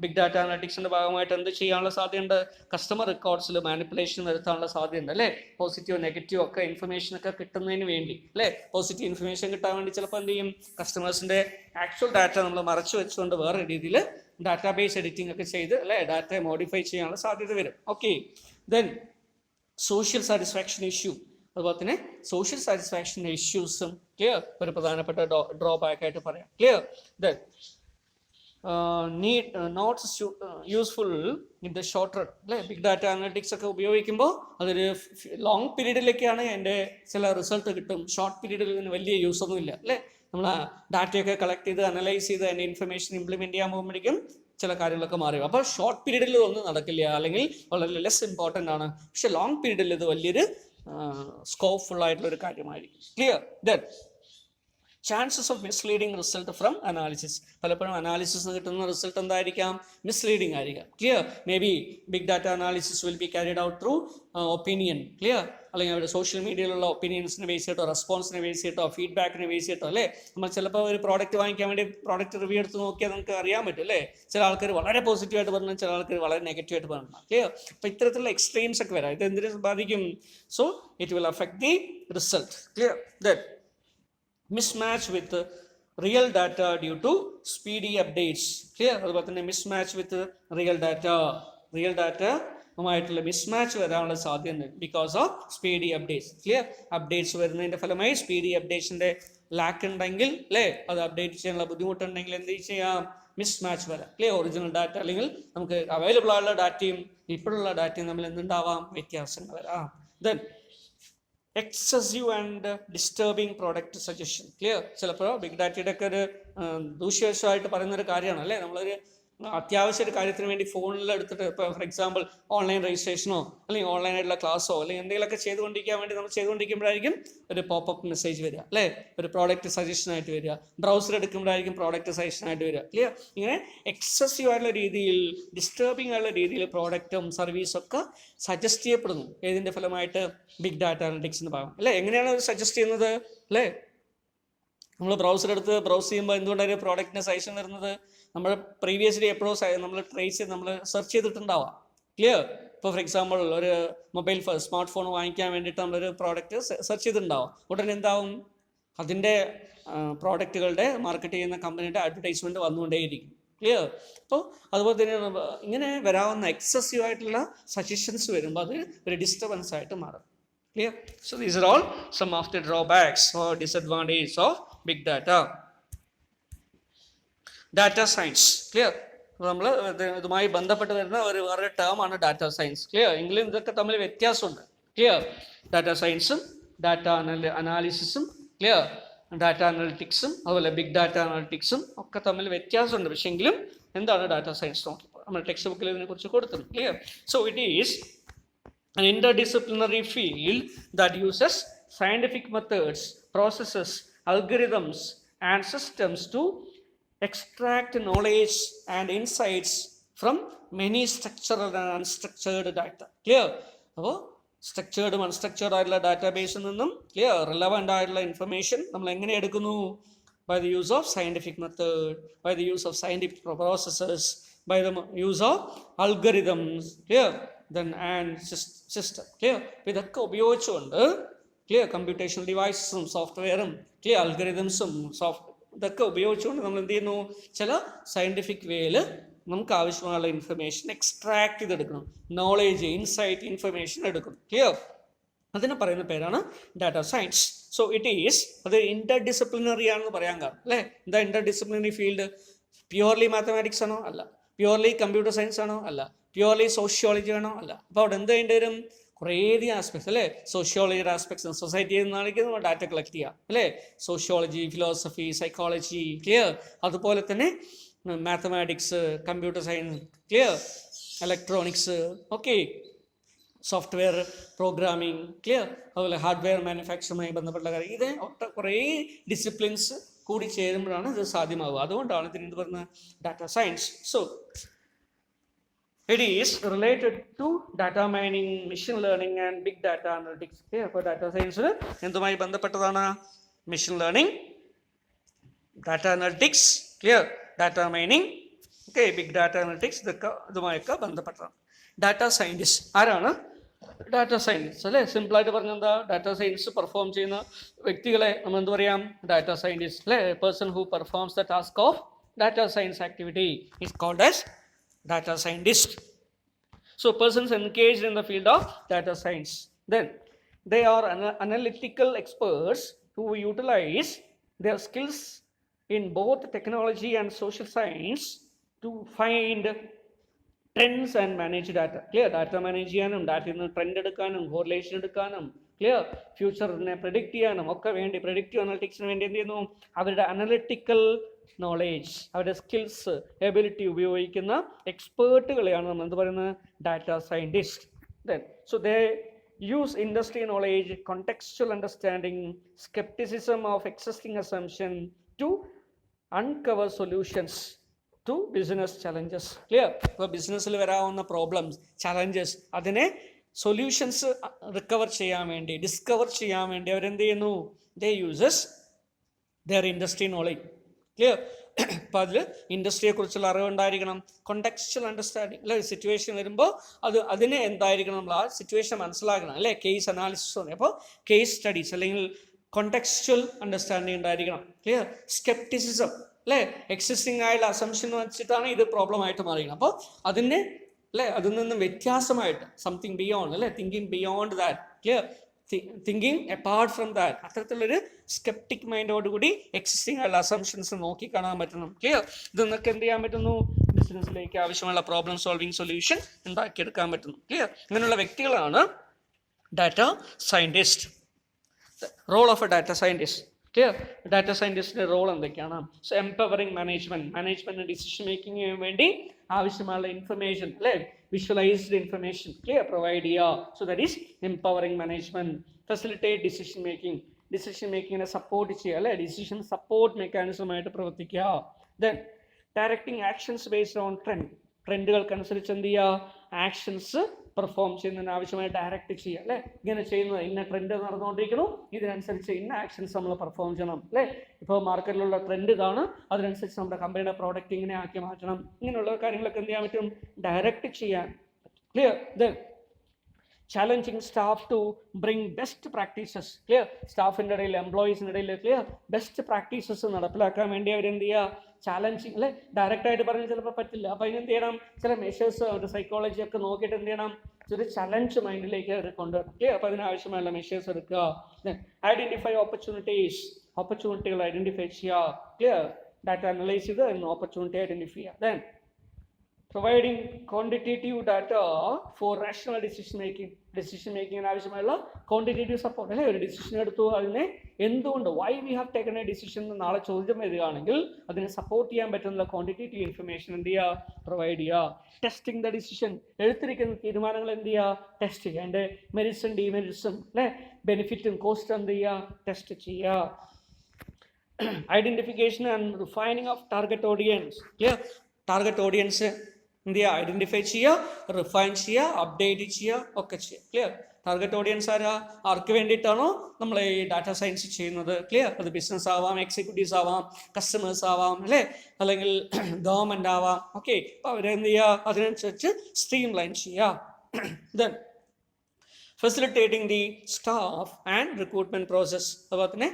ബിഗ് ഡാറ്റ അനാലിറ്റിക്സിന്റെ ഭാഗമായിട്ട് എന്ത് ചെയ്യാനുള്ള സാധ്യതയുണ്ട്? കസ്റ്റമർ റെക്കോർഡ്സിൽ മാനിപ്പുലേഷൻ വരുത്താനുള്ള സാധ്യതയുണ്ട് അല്ലേ. പോസിറ്റീവ് നെഗറ്റീവ് ഒക്കെ ഇൻഫർമേഷൻ ഒക്കെ കിട്ടുന്നതിന് വേണ്ടി അല്ലേ. പോസിറ്റീവ് ഇൻഫർമേഷൻ കിട്ടാൻ വേണ്ടി ചിലപ്പോൾ എന്ത് ചെയ്യും? കസ്റ്റമേഴ്സിന്റെ ആക്ച്വൽ ഡാറ്റ നമ്മൾ മറച്ചു വെച്ചുകൊണ്ട് വേറെ രീതിയിൽ ഡാറ്റാബേസ് എഡിറ്റിംഗ് ഒക്കെ ചെയ്ത് അല്ലേ ഡാറ്റ മോഡിഫൈ ചെയ്യാനുള്ള സാധ്യത വരും. Okay, then social satisfaction issue. അതുപോലെ തന്നെ സോഷ്യൽ സാറ്റിസ്ഫാക്ഷൻ ഇഷ്യൂസും ക്ലിയർ ഒരു പ്രധാനപ്പെട്ട ഡ്രോബാക്ക് ആയിട്ട് പറയാം. Clear? Then not useful in the short run അല്ലേ. ബിഗ് ഡാറ്റ അനലിറ്റിക്സ് ഒക്കെ ഉപയോഗിക്കുമ്പോൾ അതൊരു ലോങ് പീരീഡിലേക്കാണ് എൻ്റെ ചില റിസൾട്ട് കിട്ടും. ഷോർട്ട് പീരീഡിൽ ഇതിന് വലിയ യൂസ് ഒന്നും ഇല്ല അല്ലേ. നമ്മൾ ഡാറ്റയൊക്കെ കളക്ട് ചെയ്ത് അനലൈസ് ചെയ്ത് അതിൻ്റെ ഇൻഫർമേഷൻ ഇംപ്ലിമെൻറ്റ് ചെയ്യാൻ പോകുമ്പോഴേക്കും ചില കാര്യങ്ങളൊക്കെ മാറി. അപ്പോൾ ഷോർട്ട് പീരീഡിൽ ഒന്നും നടക്കില്ല, അല്ലെങ്കിൽ വളരെ ലെസ് ഇമ്പോർട്ടൻ്റ് ആണ്. പക്ഷെ ലോങ് പീരീഡിൽ ഇത് വലിയൊരു സ്കോപ്പ്ഫുൾ ആയിട്ടുള്ള ഒരു കാര്യമായിരിക്കും. Clear? Then chances of misleading result from analysis. പലപ്പോഴും അനാലിസിസ് കിട്ടുന്ന റിസൾട്ട് എന്തായിരിക്കാം? മിസ്ലീഡിങ് ആയിരിക്കാം. Clear? May be big data analysis will be carried out through opinion. Clear? അല്ലെങ്കിൽ അവരുടെ സോഷ്യൽ മീഡിയയിലുള്ള ഒപ്പീനിയൻസിനെ ബേസ് ചെയ്തിട്ടോ റെസ്പോൺസിനെ ബേസ് ചെയ്തിട്ടോ ഫീഡ്ബാക്കിനെ ബേസ് ചെയ്തിട്ടോ അല്ലേ. നമ്മൾ ചിലപ്പോൾ ഒരു പ്രോഡക്റ്റ് വാങ്ങിക്കാൻ വേണ്ടി പ്രോഡക്റ്റ് റിവ്യൂ എടുത്ത് നോക്കിയാൽ നമുക്ക് അറിയാൻ പറ്റും അല്ലേ. ചില ആൾക്കാർ വളരെ പോസിറ്റീവായിട്ട് പറഞ്ഞു, ചില ആൾക്കാർ വളരെ നെഗറ്റീവായിട്ട് പറഞ്ഞു. ക്ലിയർ? അപ്പോൾ ഇത്തരത്തിലുള്ള എക്സ്ട്രീംസ് ഒക്കെ വരാം. ഇത് എന്തിനെ ബാധിക്കും? So it will affect the result. Clear? Then mismatch with real data due to speedy updates. Clear? അതുപോലെ തന്നെ mismatch with real data ആയിട്ടുള്ള മിസ്മാച്ച് വരാനുള്ള സാധ്യത because of speedy updates. Clear? Updates വരുന്നതിൻ്റെ ഫലമായി സ്പീഡി അപ്ഡേറ്റ്സിൻ്റെ ലാക്ക് ഉണ്ടെങ്കിൽ അല്ലേ, അത് അപ്ഡേറ്റ് ചെയ്യാനുള്ള ബുദ്ധിമുട്ടുണ്ടെങ്കിൽ എന്ത് ചെയ്യാം? മിസ്മാച്ച് വരാം. ക്ലിയർ? ഒറിജിനൽ ഡാറ്റ അല്ലെങ്കിൽ നമുക്ക് അവൈലബിൾ ആയുള്ള ഡാറ്റയും ഇപ്പോഴുള്ള ഡാറ്റയും തമ്മിൽ എന്തുണ്ടാവാം? വ്യത്യാസങ്ങൾ വരാം. Then excessive and disturbing product suggestion. Clear? ചിലപ്പോൾ ബിഗ് ഡാറ്റയുടെ ഒക്കെ ഒരു ദൂഷ്യവശമായിട്ട് പറയുന്നൊരു കാര്യമാണ് അല്ലേ. നമ്മളൊരു അത്യാവശ്യ ഒരു കാര്യത്തിന് വേണ്ടി ഫോണിൽ എടുത്തിട്ട് ഇപ്പോൾ ഫോർ എക്സാമ്പിൾ ഓൺലൈൻ രജിസ്ട്രേഷനോ അല്ലെങ്കിൽ ഓൺലൈനായിട്ടുള്ള ക്ലാസ്സോ അല്ലെങ്കിൽ എന്തെങ്കിലുമൊക്കെ ചെയ്തുകൊണ്ടിരിക്കാൻ വേണ്ടി നമ്മൾ ചെയ്തുകൊണ്ടിരിക്കുമ്പോഴായിരിക്കും ഒരു പോപ്പപ്പ് മെസ്സേജ് വരിക അല്ലേ, ഒരു പ്രോഡക്റ്റ് സജഷനായിട്ട് വരിക. ബ്രൗസർ എടുക്കുമ്പോഴായിരിക്കും പ്രോഡക്റ്റ് സജഷനായിട്ട് വരിക. ക്ലിയർ? ഇങ്ങനെ എക്സസീവ് ആയിട്ടുള്ള രീതിയിൽ ഡിസ്റ്റർബിംഗ് ആയിട്ടുള്ള രീതിയിൽ പ്രോഡക്റ്റും സർവീസും ഒക്കെ സജസ്റ്റ് ചെയ്യപ്പെടുന്നു. ഏതിൻ്റെ ഫലമായിട്ട്? ബിഗ് ഡാറ്റ അനലിറ്റിക്സിൻ്റെ ഭാഗം അല്ലേ. എങ്ങനെയാണ് അത് സജസ്റ്റ് ചെയ്യുന്നത് അല്ലേ? നമ്മൾ ബ്രൗസർ എടുത്ത് ബ്രൗസ് ചെയ്യുമ്പോൾ എന്തുകൊണ്ടാണ് പ്രോഡക്റ്റിന് സജഷൻ വരുന്നത്? നമ്മൾ പ്രീവിയസ്ലി എപ്പോഴോ നമ്മൾ ട്രേസ് ചെയ്ത് നമ്മൾ സെർച്ച് ചെയ്തിട്ടുണ്ടാവാം. ക്ലിയർ? ഇപ്പോൾ ഫോർ എക്സാമ്പിൾ ഒരു മൊബൈൽ സ്മാർട്ട് ഫോൺ വാങ്ങിക്കാൻ വേണ്ടിയിട്ട് നമ്മളൊരു പ്രോഡക്റ്റ് സെർച്ച് ചെയ്തിട്ടുണ്ടാവും. ഉടനെ എന്താവും? അതിൻ്റെ പ്രോഡക്റ്റുകളുടെ മാർക്കറ്റ് ചെയ്യുന്ന കമ്പനിയുടെ അഡ്വർടൈസ്മെൻറ്റ് വന്നുകൊണ്ടേയിരിക്കും. ക്ലിയർ? അപ്പോൾ അതുപോലെ തന്നെ ഇങ്ങനെ വരാവുന്ന എക്സസീവ് ആയിട്ടുള്ള സജഷൻസ് വരുമ്പോൾ അത് ഒരു ഡിസ്റ്റർബൻസ് ആയിട്ട് മാറും. Clear? So these are all some of the drawbacks or disadvantages of big data. Data science. Clear? നമ്മൾ ഇതുമായി ബന്ധപ്പെട്ട് വരുന്ന വേറെ ടേം ആണ് ഡാറ്റ സയൻസ്. ക്ലിയർ? എങ്കിലും ഇതൊക്കെ തമ്മിൽ വ്യത്യാസമുണ്ട്. ക്ലിയർ? ഡാറ്റ സയൻസും ഡാറ്റ അനാലിസിസും ക്ലിയർ ഡാറ്റ അനലിറ്റിക്സും അതുപോലെ ബിഗ് ഡാറ്റ അനലിറ്റിക്സും ഒക്കെ തമ്മിൽ വ്യത്യാസമുണ്ട്. പക്ഷേ എങ്കിലും എന്താണ് ഡാറ്റ സയൻസ് നോക്കിയപ്പോൾ നമ്മൾ ടെക്സ്റ്റ് ബുക്കിൽ ഇതിനെക്കുറിച്ച് കൊടുത്തിട്ടുണ്ട്. Clear? So it is an interdisciplinary field that uses scientific methods, processes, algorithms and systems to extract knowledge and insights from many structured and unstructured data. Clear? അപ്പോൾ സ്ട്രക്ചേർഡും അൺസ്ട്രക്ചേർഡ് ആയിട്ടുള്ള ഡാറ്റാബേസിൽ നിന്നും clear relevant ആയിട്ടുള്ള information നമ്മൾ എങ്ങനെ എടുക്കുന്നു? by the use of scientific method, by the use of scientific processes, by the use of algorithms, clear, then and system, clear. ഇതൊക്കെ ഉപയോഗിച്ചുകൊണ്ട് ക്ലിയർ കമ്പ്യൂട്ടേഷണൽ ഡിവൈസസും സോഫ്റ്റ്വെയറും ക്ലിയർ അൽഗറിതംസും ഇതൊക്കെ ഉപയോഗിച്ചുകൊണ്ട് നമ്മൾ എന്ത് ചെയ്യുന്നു, ചില സയൻറ്റിഫിക് വേയിൽ നമുക്ക് ആവശ്യമുള്ള ഇൻഫർമേഷൻ എക്സ്ട്രാക്ട് ചെയ്തെടുക്കണം, നോളേജ്, ഇൻസൈറ്റ്, ഇൻഫർമേഷൻ എടുക്കണം, ക്ലിയർ. അതിന് പറയുന്ന പേരാണ് data science. So it is, അത് ഇന്റർ ഡിസിപ്ലിനറി ആണെന്ന് പറയാൻ കാരണം അല്ലേ. എന്താ Inter disciplinary field? Purely mathematics ആണോ? അല്ല. പ്യുവർലി കമ്പ്യൂട്ടർ സയൻസ് ആണോ? അല്ല. പ്യുവർലി സോഷ്യോളജി ആണോ? അല്ല. അപ്പോൾ അവിടെ എന്ത് ചെയ്യേണ്ടി വരും? കുറേയധികം ആസ്പെക്ട്സ് അല്ലേ. സോഷ്യോളജിയുടെ ആസ്പെക്ട്സ് സൊസൈറ്റിയിൽ നിന്നാണെങ്കിൽ നമ്മൾ ഡാറ്റ കളക്ട് ചെയ്യുക അല്ലേ. Sociology, philosophy, psychology, clear. അതുപോലെ തന്നെ mathematics, computer science, clear, electronics, okay, software programming, clear, അതുപോലെ ഹാർഡ്വെയർ മാനുഫാക്ചറുമായി ബന്ധപ്പെട്ട കാര്യം, ഇത് കുറേ ഡിസിപ്ലിൻസ് കൂടി ചേരുമ്പോഴാണ് ഇത് സാധ്യമാവുക. അതുകൊണ്ടാണ് ഇതിന് ഇത് പറയുന്നത് data science. So it is related to data mining, machine learning and big data analytics. അപ്പോൾ ഡാറ്റാ സയൻസ് എന്തുമായി ബന്ധപ്പെട്ടതാണ്? Machine learning, data analytics, clear, data mining, okay, big data analytics, ഇതുമായൊക്കെ ബന്ധപ്പെട്ടതാണ്. ഡാറ്റാ സയൻറ്റിസ്റ്റ് ആരാണ്? ഡാറ്റാ സയൻറ്റിസ്റ്റ് അല്ലേ. സിമ്പിളായിട്ട് പറഞ്ഞാൽ എന്താ? ഡാറ്റാ സയൻസ് പെർഫോം ചെയ്യുന്ന വ്യക്തികളെ നമ്മൾ എന്ത് പറയാം? ഡാറ്റാ സയൻറ്റിസ്റ്റ് അല്ലേ. Person who performs the task of data science activity is called as data scientist. So persons engaged in the field of data science, then they are analytical experts who utilize their skills in both technology and social science to find trends and manage data. Clear, data manage ചെയ്യാനും ഡാറ്റയിൽ നിന്ന് trend എടുക്കാനും correlation എടുക്കാനും, clear, ഫ്യൂച്ചറിനെ predict ചെയ്യാനും ഒക്കെ വേണ്ടി, predictive അനലിറ്റിക്സിന് വേണ്ടി എന്ത് ചെയ്യുന്നു? അവരുടെ അനലിറ്റിക്കൽ നോളേജ്, അവരുടെ സ്കിൽസ്, എബിലിറ്റി ഉപയോഗിക്കുന്ന എക്സ്പേർട്ടുകളെയാണ് നമ്മൾ എന്ത് പറയുന്നത്? Data scientist. Then so they use industry knowledge, contextual understanding, scepticism of existing assumption to uncover solutions to business challenges. Clear. ഇപ്പോൾ ബിസിനസ്സിൽ വരാവുന്ന പ്രോബ്ലംസ്, ചലഞ്ചസ്, അതിനെ സൊല്യൂഷൻസ് റിക്കവർ ചെയ്യാൻ വേണ്ടി, ഡിസ്കവർ ചെയ്യാൻ വേണ്ടി അവരെന്ത് ചെയ്യുന്നു? They uses their industry knowledge. Clear. അപ്പോൾ അതിൽ ഇൻഡസ്ട്രിയെക്കുറിച്ചുള്ള അറിവുണ്ടായിരിക്കണം, കോണ്ടെക്സ്ച്വൽ അണ്ടർസ്റ്റാൻഡിങ് അല്ലെ. സിറ്റുവേഷൻ വരുമ്പോൾ അതിനെ എന്തായിരിക്കണം? നമ്മൾ ആ സിറ്റുവേഷൻ മനസ്സിലാക്കണം അല്ലേ. കേസ് അനാലിസിസ് ആണ്. അപ്പോൾ കേസ് സ്റ്റഡീസ് അല്ലെങ്കിൽ കോണ്ടെക്സ്ച്വൽ അണ്ടർസ്റ്റാൻഡിങ് ഉണ്ടായിരിക്കണം. ക്ലിയർ. സ്കെപ്റ്റിസിസം അല്ലേ, എക്സിസ്റ്റിംഗ് ആയുള്ള അസംഷൻ വെച്ചിട്ടാണ് ഇത് പ്രോബ്ലം ആയിട്ട് മാറിയത്. അപ്പോൾ അതിനെ അല്ലേ, അതിൽ നിന്നും വ്യത്യാസമായിട്ട് സംതിങ് ബിയോണ്ട് അല്ലേ, thinking beyond that, clear, thinking apart from that, അത്തരത്തിലൊരു സ്കെപ്റ്റിക് മൈൻഡോടുകൂടി എക്സിസ്റ്റിംഗ് ആയുള്ള അസംഷൻസ് നോക്കി കാണാൻ പറ്റണം. ക്ലിയർ. ഇതൊന്നൊക്കെ എന്ത് ചെയ്യാൻ പറ്റുന്നു? ബിസിനസ്സിലേക്ക് ആവശ്യമുള്ള പ്രോബ്ലം സോൾവിങ് സൊല്യൂഷൻ ഉണ്ടാക്കിയെടുക്കാൻ പറ്റുന്നു. ക്ലിയർ. അങ്ങനെയുള്ള വ്യക്തികളാണ് data scientist. Role of a data scientist. Clear. Data സയൻറ്റിസ്റ്റിൻ്റെ റോൾ എന്തൊക്കെയാണ്? സോ എംപവറിംഗ് മാനേജ്മെൻറ്റ് ഡിസിഷൻ മേക്കിങ്ങിന് വേണ്ടി ആവശ്യമുള്ള ഇൻഫർമേഷൻ അല്ലേ, വിഷ്വലൈസ്ഡ് ഇൻഫർമേഷൻ, ക്ലിയർ, പ്രൊവൈഡ് ചെയ്യുക. So that is empowering management. Facilitate decision മേക്കിങ്ങിനെ സപ്പോർട്ട് ചെയ്യുക അല്ലേ, ഡിസിഷൻ സപ്പോർട്ട് മെക്കാനിസമായിട്ട് പ്രവർത്തിക്കുക. Then directing actions based on ട്രെൻഡുകൾക്കനുസരിച്ച് എന്ത് ചെയ്യുക? ആക്ഷൻസ് പെർഫോം ചെയ്യുന്നതിന് ആവശ്യമായി ഡയറക്റ്റ് ചെയ്യുക അല്ലേ. ഇങ്ങനെ ചെയ്യുന്നത്, ഇന്ന ട്രെൻഡ് നടന്നുകൊണ്ടിരിക്കുന്നു, ഇതിനനുസരിച്ച് ഇന്ന ആക്ഷൻസ് നമ്മൾ പെർഫോം ചെയ്യണം അല്ലേ. ഇപ്പോൾ മാർക്കറ്റിലുള്ള ട്രെൻഡ് ഇതാണ്, അതിനനുസരിച്ച് നമ്മുടെ കമ്പനിയുടെ പ്രോഡക്റ്റ് ഇങ്ങനെ ആക്കി മാറ്റണം. ഇങ്ങനെയുള്ള കാര്യങ്ങളൊക്കെ എന്ത് ചെയ്യാൻ പറ്റും? ഡയറക്റ്റ് ചെയ്യാൻ. Clear. Then challenging staff to bring best practices. Clear. സ്റ്റാഫിൻ്റെ ഇടയിൽ, എംപ്ലോയീസിൻ്റെ ഇടയിൽ ക്ലിയർ ബെസ്റ്റ് പ്രാക്ടീസസ് നടപ്പിലാക്കാൻ വേണ്ടി അവരെന്ത് ചെയ്യുക? ചാലഞ്ചിങ് അല്ലേ. ഡയറക്റ്റായിട്ട് പറഞ്ഞാൽ ചിലപ്പോൾ പറ്റില്ല. അപ്പോൾ അതിനെന്ത് ചെയ്യണം? ചില മെഷേഴ്സ്, അവരുടെ സൈക്കോളജി ഒക്കെ നോക്കിയിട്ട് എന്ത് ചെയ്യണം? ഒരു ചലഞ്ച് മൈൻഡിലേക്ക് അവർ കൊണ്ടുവരണം. ക്ലിയർ. അപ്പോൾ അതിനാവശ്യമായുള്ള മെഷേഴ്സ് എടുക്കുക. ഐഡൻറ്റിഫൈ ഓപ്പർച്യൂണിറ്റികൾ ഐഡൻറ്റിഫൈ ചെയ്യുക. ക്ലിയർ. ഡാറ്റ അനലൈസ് ചെയ്ത് ഓപ്പർച്യൂണിറ്റി ഐഡൻറ്റിഫൈ ചെയ്യുക. Then providing quantitative data for rational decision മേക്കിങ്ങിന് ആവശ്യമായുള്ള ക്വാണ്ടിറ്റേറ്റീവ് സപ്പോർട്ട് അല്ലേ. ഒരു ഡിസിഷൻ എടുത്തു, അതിനെ എന്തുകൊണ്ട്, why we have taken a decision എന്ന് നാളെ ചോദ്യം വരികയാണെങ്കിൽ അതിനെ സപ്പോർട്ട് ചെയ്യാൻ പറ്റുന്ന ക്വാണ്ടിറ്റേറ്റീവ് ഇൻഫർമേഷൻ എന്ത് ചെയ്യുക? പ്രൊവൈഡ് ചെയ്യുക. ടെസ്റ്റിംഗ് ദ ഡിസിഷൻ, എടുത്തിരിക്കുന്ന തീരുമാനങ്ങൾ എന്ത് ചെയ്യുക? ടെസ്റ്റ് ചെയ്യുക. അതിൻ്റെ മെറിറ്റ്സും ഡിമെറിറ്റ്സും അല്ലേ, ബെനിഫിറ്റും കോസ്റ്റ് എന്ത് ചെയ്യുക? ടെസ്റ്റ് ചെയ്യുക. Identification and refining of target audience. Clear. Target audience എന്ത് ചെയ്യുക? ഐഡൻറ്റിഫൈ ചെയ്യുക, റിഫൈൻ ചെയ്യുക, അപ്ഡേറ്റ് ചെയ്യുക ഒക്കെ ചെയ്യുക. ക്ലിയർ. ടാർഗറ്റ് ഓഡിയൻസ് ആരാ? ആർക്ക് വേണ്ടിയിട്ടാണോ നമ്മൾ ഈ ഡാറ്റ സയൻസ് ചെയ്യുന്നത്? ക്ലിയർ? അത് ബിസിനസ് ആവാം, എക്സിക്യൂട്ടീവ്സ് ആവാം, കസ്റ്റമേഴ്സ് ആവാം, അല്ലേ, അല്ലെങ്കിൽ ഗവൺമെൻറ് ആവാം. ഓക്കെ, അപ്പോൾ അവരെന്ത് ചെയ്യുക? അതിനനുസരിച്ച് സ്ട്രീം ലൈൻ ചെയ്യുക. Then facilitating the staff and recruitment process. അതുപോലെ തന്നെ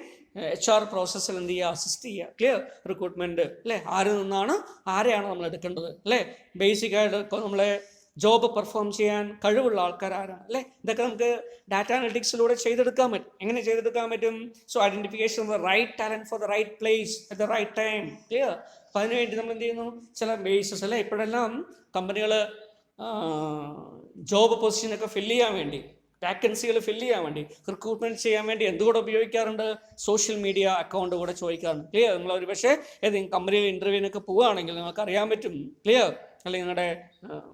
HR പ്രോസസ്സിൽ എന്ത് ചെയ്യുക? അസിസ്റ്റ് ചെയ്യുക. ക്ലിയർ? റിക്രൂട്ട്മെൻറ്റ്, അല്ലേ, ആരിൽ നിന്നാണ് ആരെയാണ് നമ്മൾ എടുക്കേണ്ടത്, അല്ലേ, ബേസിക്കായിട്ട് നമ്മളെ ജോബ് പെർഫോം ചെയ്യാൻ കഴിവുള്ള ആൾക്കാർ ആരാണ്, അല്ലേ, ഇതൊക്കെ നമുക്ക് ഡാറ്റ അനലിറ്റിക്സിലൂടെ ചെയ്തെടുക്കാൻ പറ്റും. എങ്ങനെ ചെയ്തെടുക്കാൻ പറ്റും? So identification of the right talent for the right place at the right time. Clear? അപ്പോൾ അതിനുവേണ്ടി നമ്മൾ എന്ത് ചെയ്യുന്നു? ചില ബേസസ്, അല്ലേ, ഇപ്പോഴെല്ലാം കമ്പനികൾ ജോബ് പൊസിഷനൊക്കെ ഫില്ല് ചെയ്യാൻ വേണ്ടി, വാക്കൻസികൾ ഫില്ല് ചെയ്യാൻ വേണ്ടി, റിക്രൂട്ട്മെൻറ്റ് ചെയ്യാൻ വേണ്ടി എന്തുകൂടെ ഉപയോഗിക്കാറുണ്ട്? സോഷ്യൽ മീഡിയ അക്കൗണ്ട് കൂടെ ചോദിക്കാറുണ്ട്. ക്ലിയർ? നിങ്ങൾ ഒരു പക്ഷേ ഏതെങ്കിലും കമ്പനിയിൽ ഇൻ്റർവ്യൂവിനൊക്കെ പോവുകയാണെങ്കിൽ നിങ്ങൾക്ക് അറിയാൻ പറ്റും. ക്ലിയർ? അല്ലെങ്കിൽ നിങ്ങളുടെ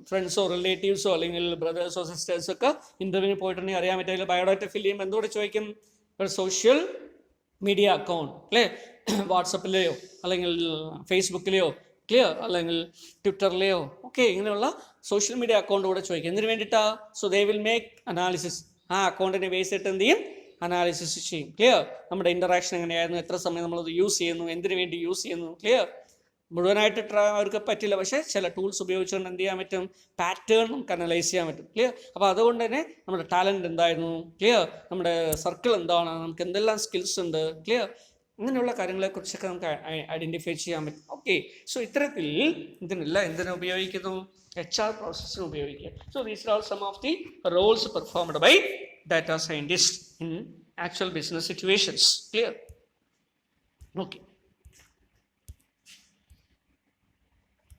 ഫ്രണ്ട്സോ റിലേറ്റീവ്സോ അല്ലെങ്കിൽ ബ്രദേഴ്സോ സിസ്റ്റേഴ്സോ ഒക്കെ ഇൻ്റർവ്യൂവിന് പോയിട്ടുണ്ടെങ്കിൽ അറിയാൻ പറ്റും. അതിൽ ബയോഡാറ്റ ഫില്ല് ചെയ്യുമ്പോൾ എന്തുകൂടെ ചോദിക്കും? ഒരു സോഷ്യൽ മീഡിയ അക്കൗണ്ട്, അല്ലേ, വാട്സപ്പിലെയോ അല്ലെങ്കിൽ ഫേസ്ബുക്കിലെയോ, ക്ലിയർ, അല്ലെങ്കിൽ ട്വിറ്ററിലെയോ, ഓക്കെ, ഇങ്ങനെയുള്ള സോഷ്യൽ മീഡിയ അക്കൗണ്ട് കൂടെ ചോദിക്കും. എന്തിനു വേണ്ടിയിട്ടാ? So they will make analysis. ആ അക്കൗണ്ടിനെ ബേസ് ചെയ്തിട്ട് എന്ത് ചെയ്യും? അനാലിസിസ് ചെയ്യും. ക്ലിയർ? നമ്മുടെ ഇൻ്ററാക്ഷൻ എങ്ങനെയായിരുന്നു, എത്ര സമയം നമ്മളത് യൂസ് ചെയ്യുന്നു, എന്തിനു വേണ്ടി യൂസ് ചെയ്യുന്നു. ക്ലിയർ? മുഴുവനായിട്ട് അവർക്ക് പറ്റില്ല, പക്ഷേ ചില ടൂൾസ് ഉപയോഗിച്ചുകൊണ്ട് എന്ത് ചെയ്യാൻ പറ്റും? പാറ്റേൺ നമുക്ക് അനലൈസ് ചെയ്യാൻ പറ്റും. ക്ലിയർ? അപ്പോൾ അതുകൊണ്ട് തന്നെ നമ്മുടെ ടാലൻറ്റ് എന്തായിരുന്നു, ക്ലിയർ, നമ്മുടെ സർക്കിൾ എന്താണ്, നമുക്ക് എന്തെല്ലാം സ്കിൽസ് ഉണ്ട്, ക്ലിയർ, അങ്ങനെയുള്ള കാര്യങ്ങളെക്കുറിച്ചൊക്കെ നമുക്ക് ഐഡൻറ്റിഫൈ ചെയ്യാൻ പറ്റും. ഓക്കെ, സോ ഇത്തരത്തിൽ ഇതിനെല്ലാം എന്തിനു ഉപയോഗിക്കുന്നു? HR പ്രോസസ്സിന് ഉപയോഗിക്കുക. So these are some of the roles performed by data scientist in actual business situations. Clear? Okay.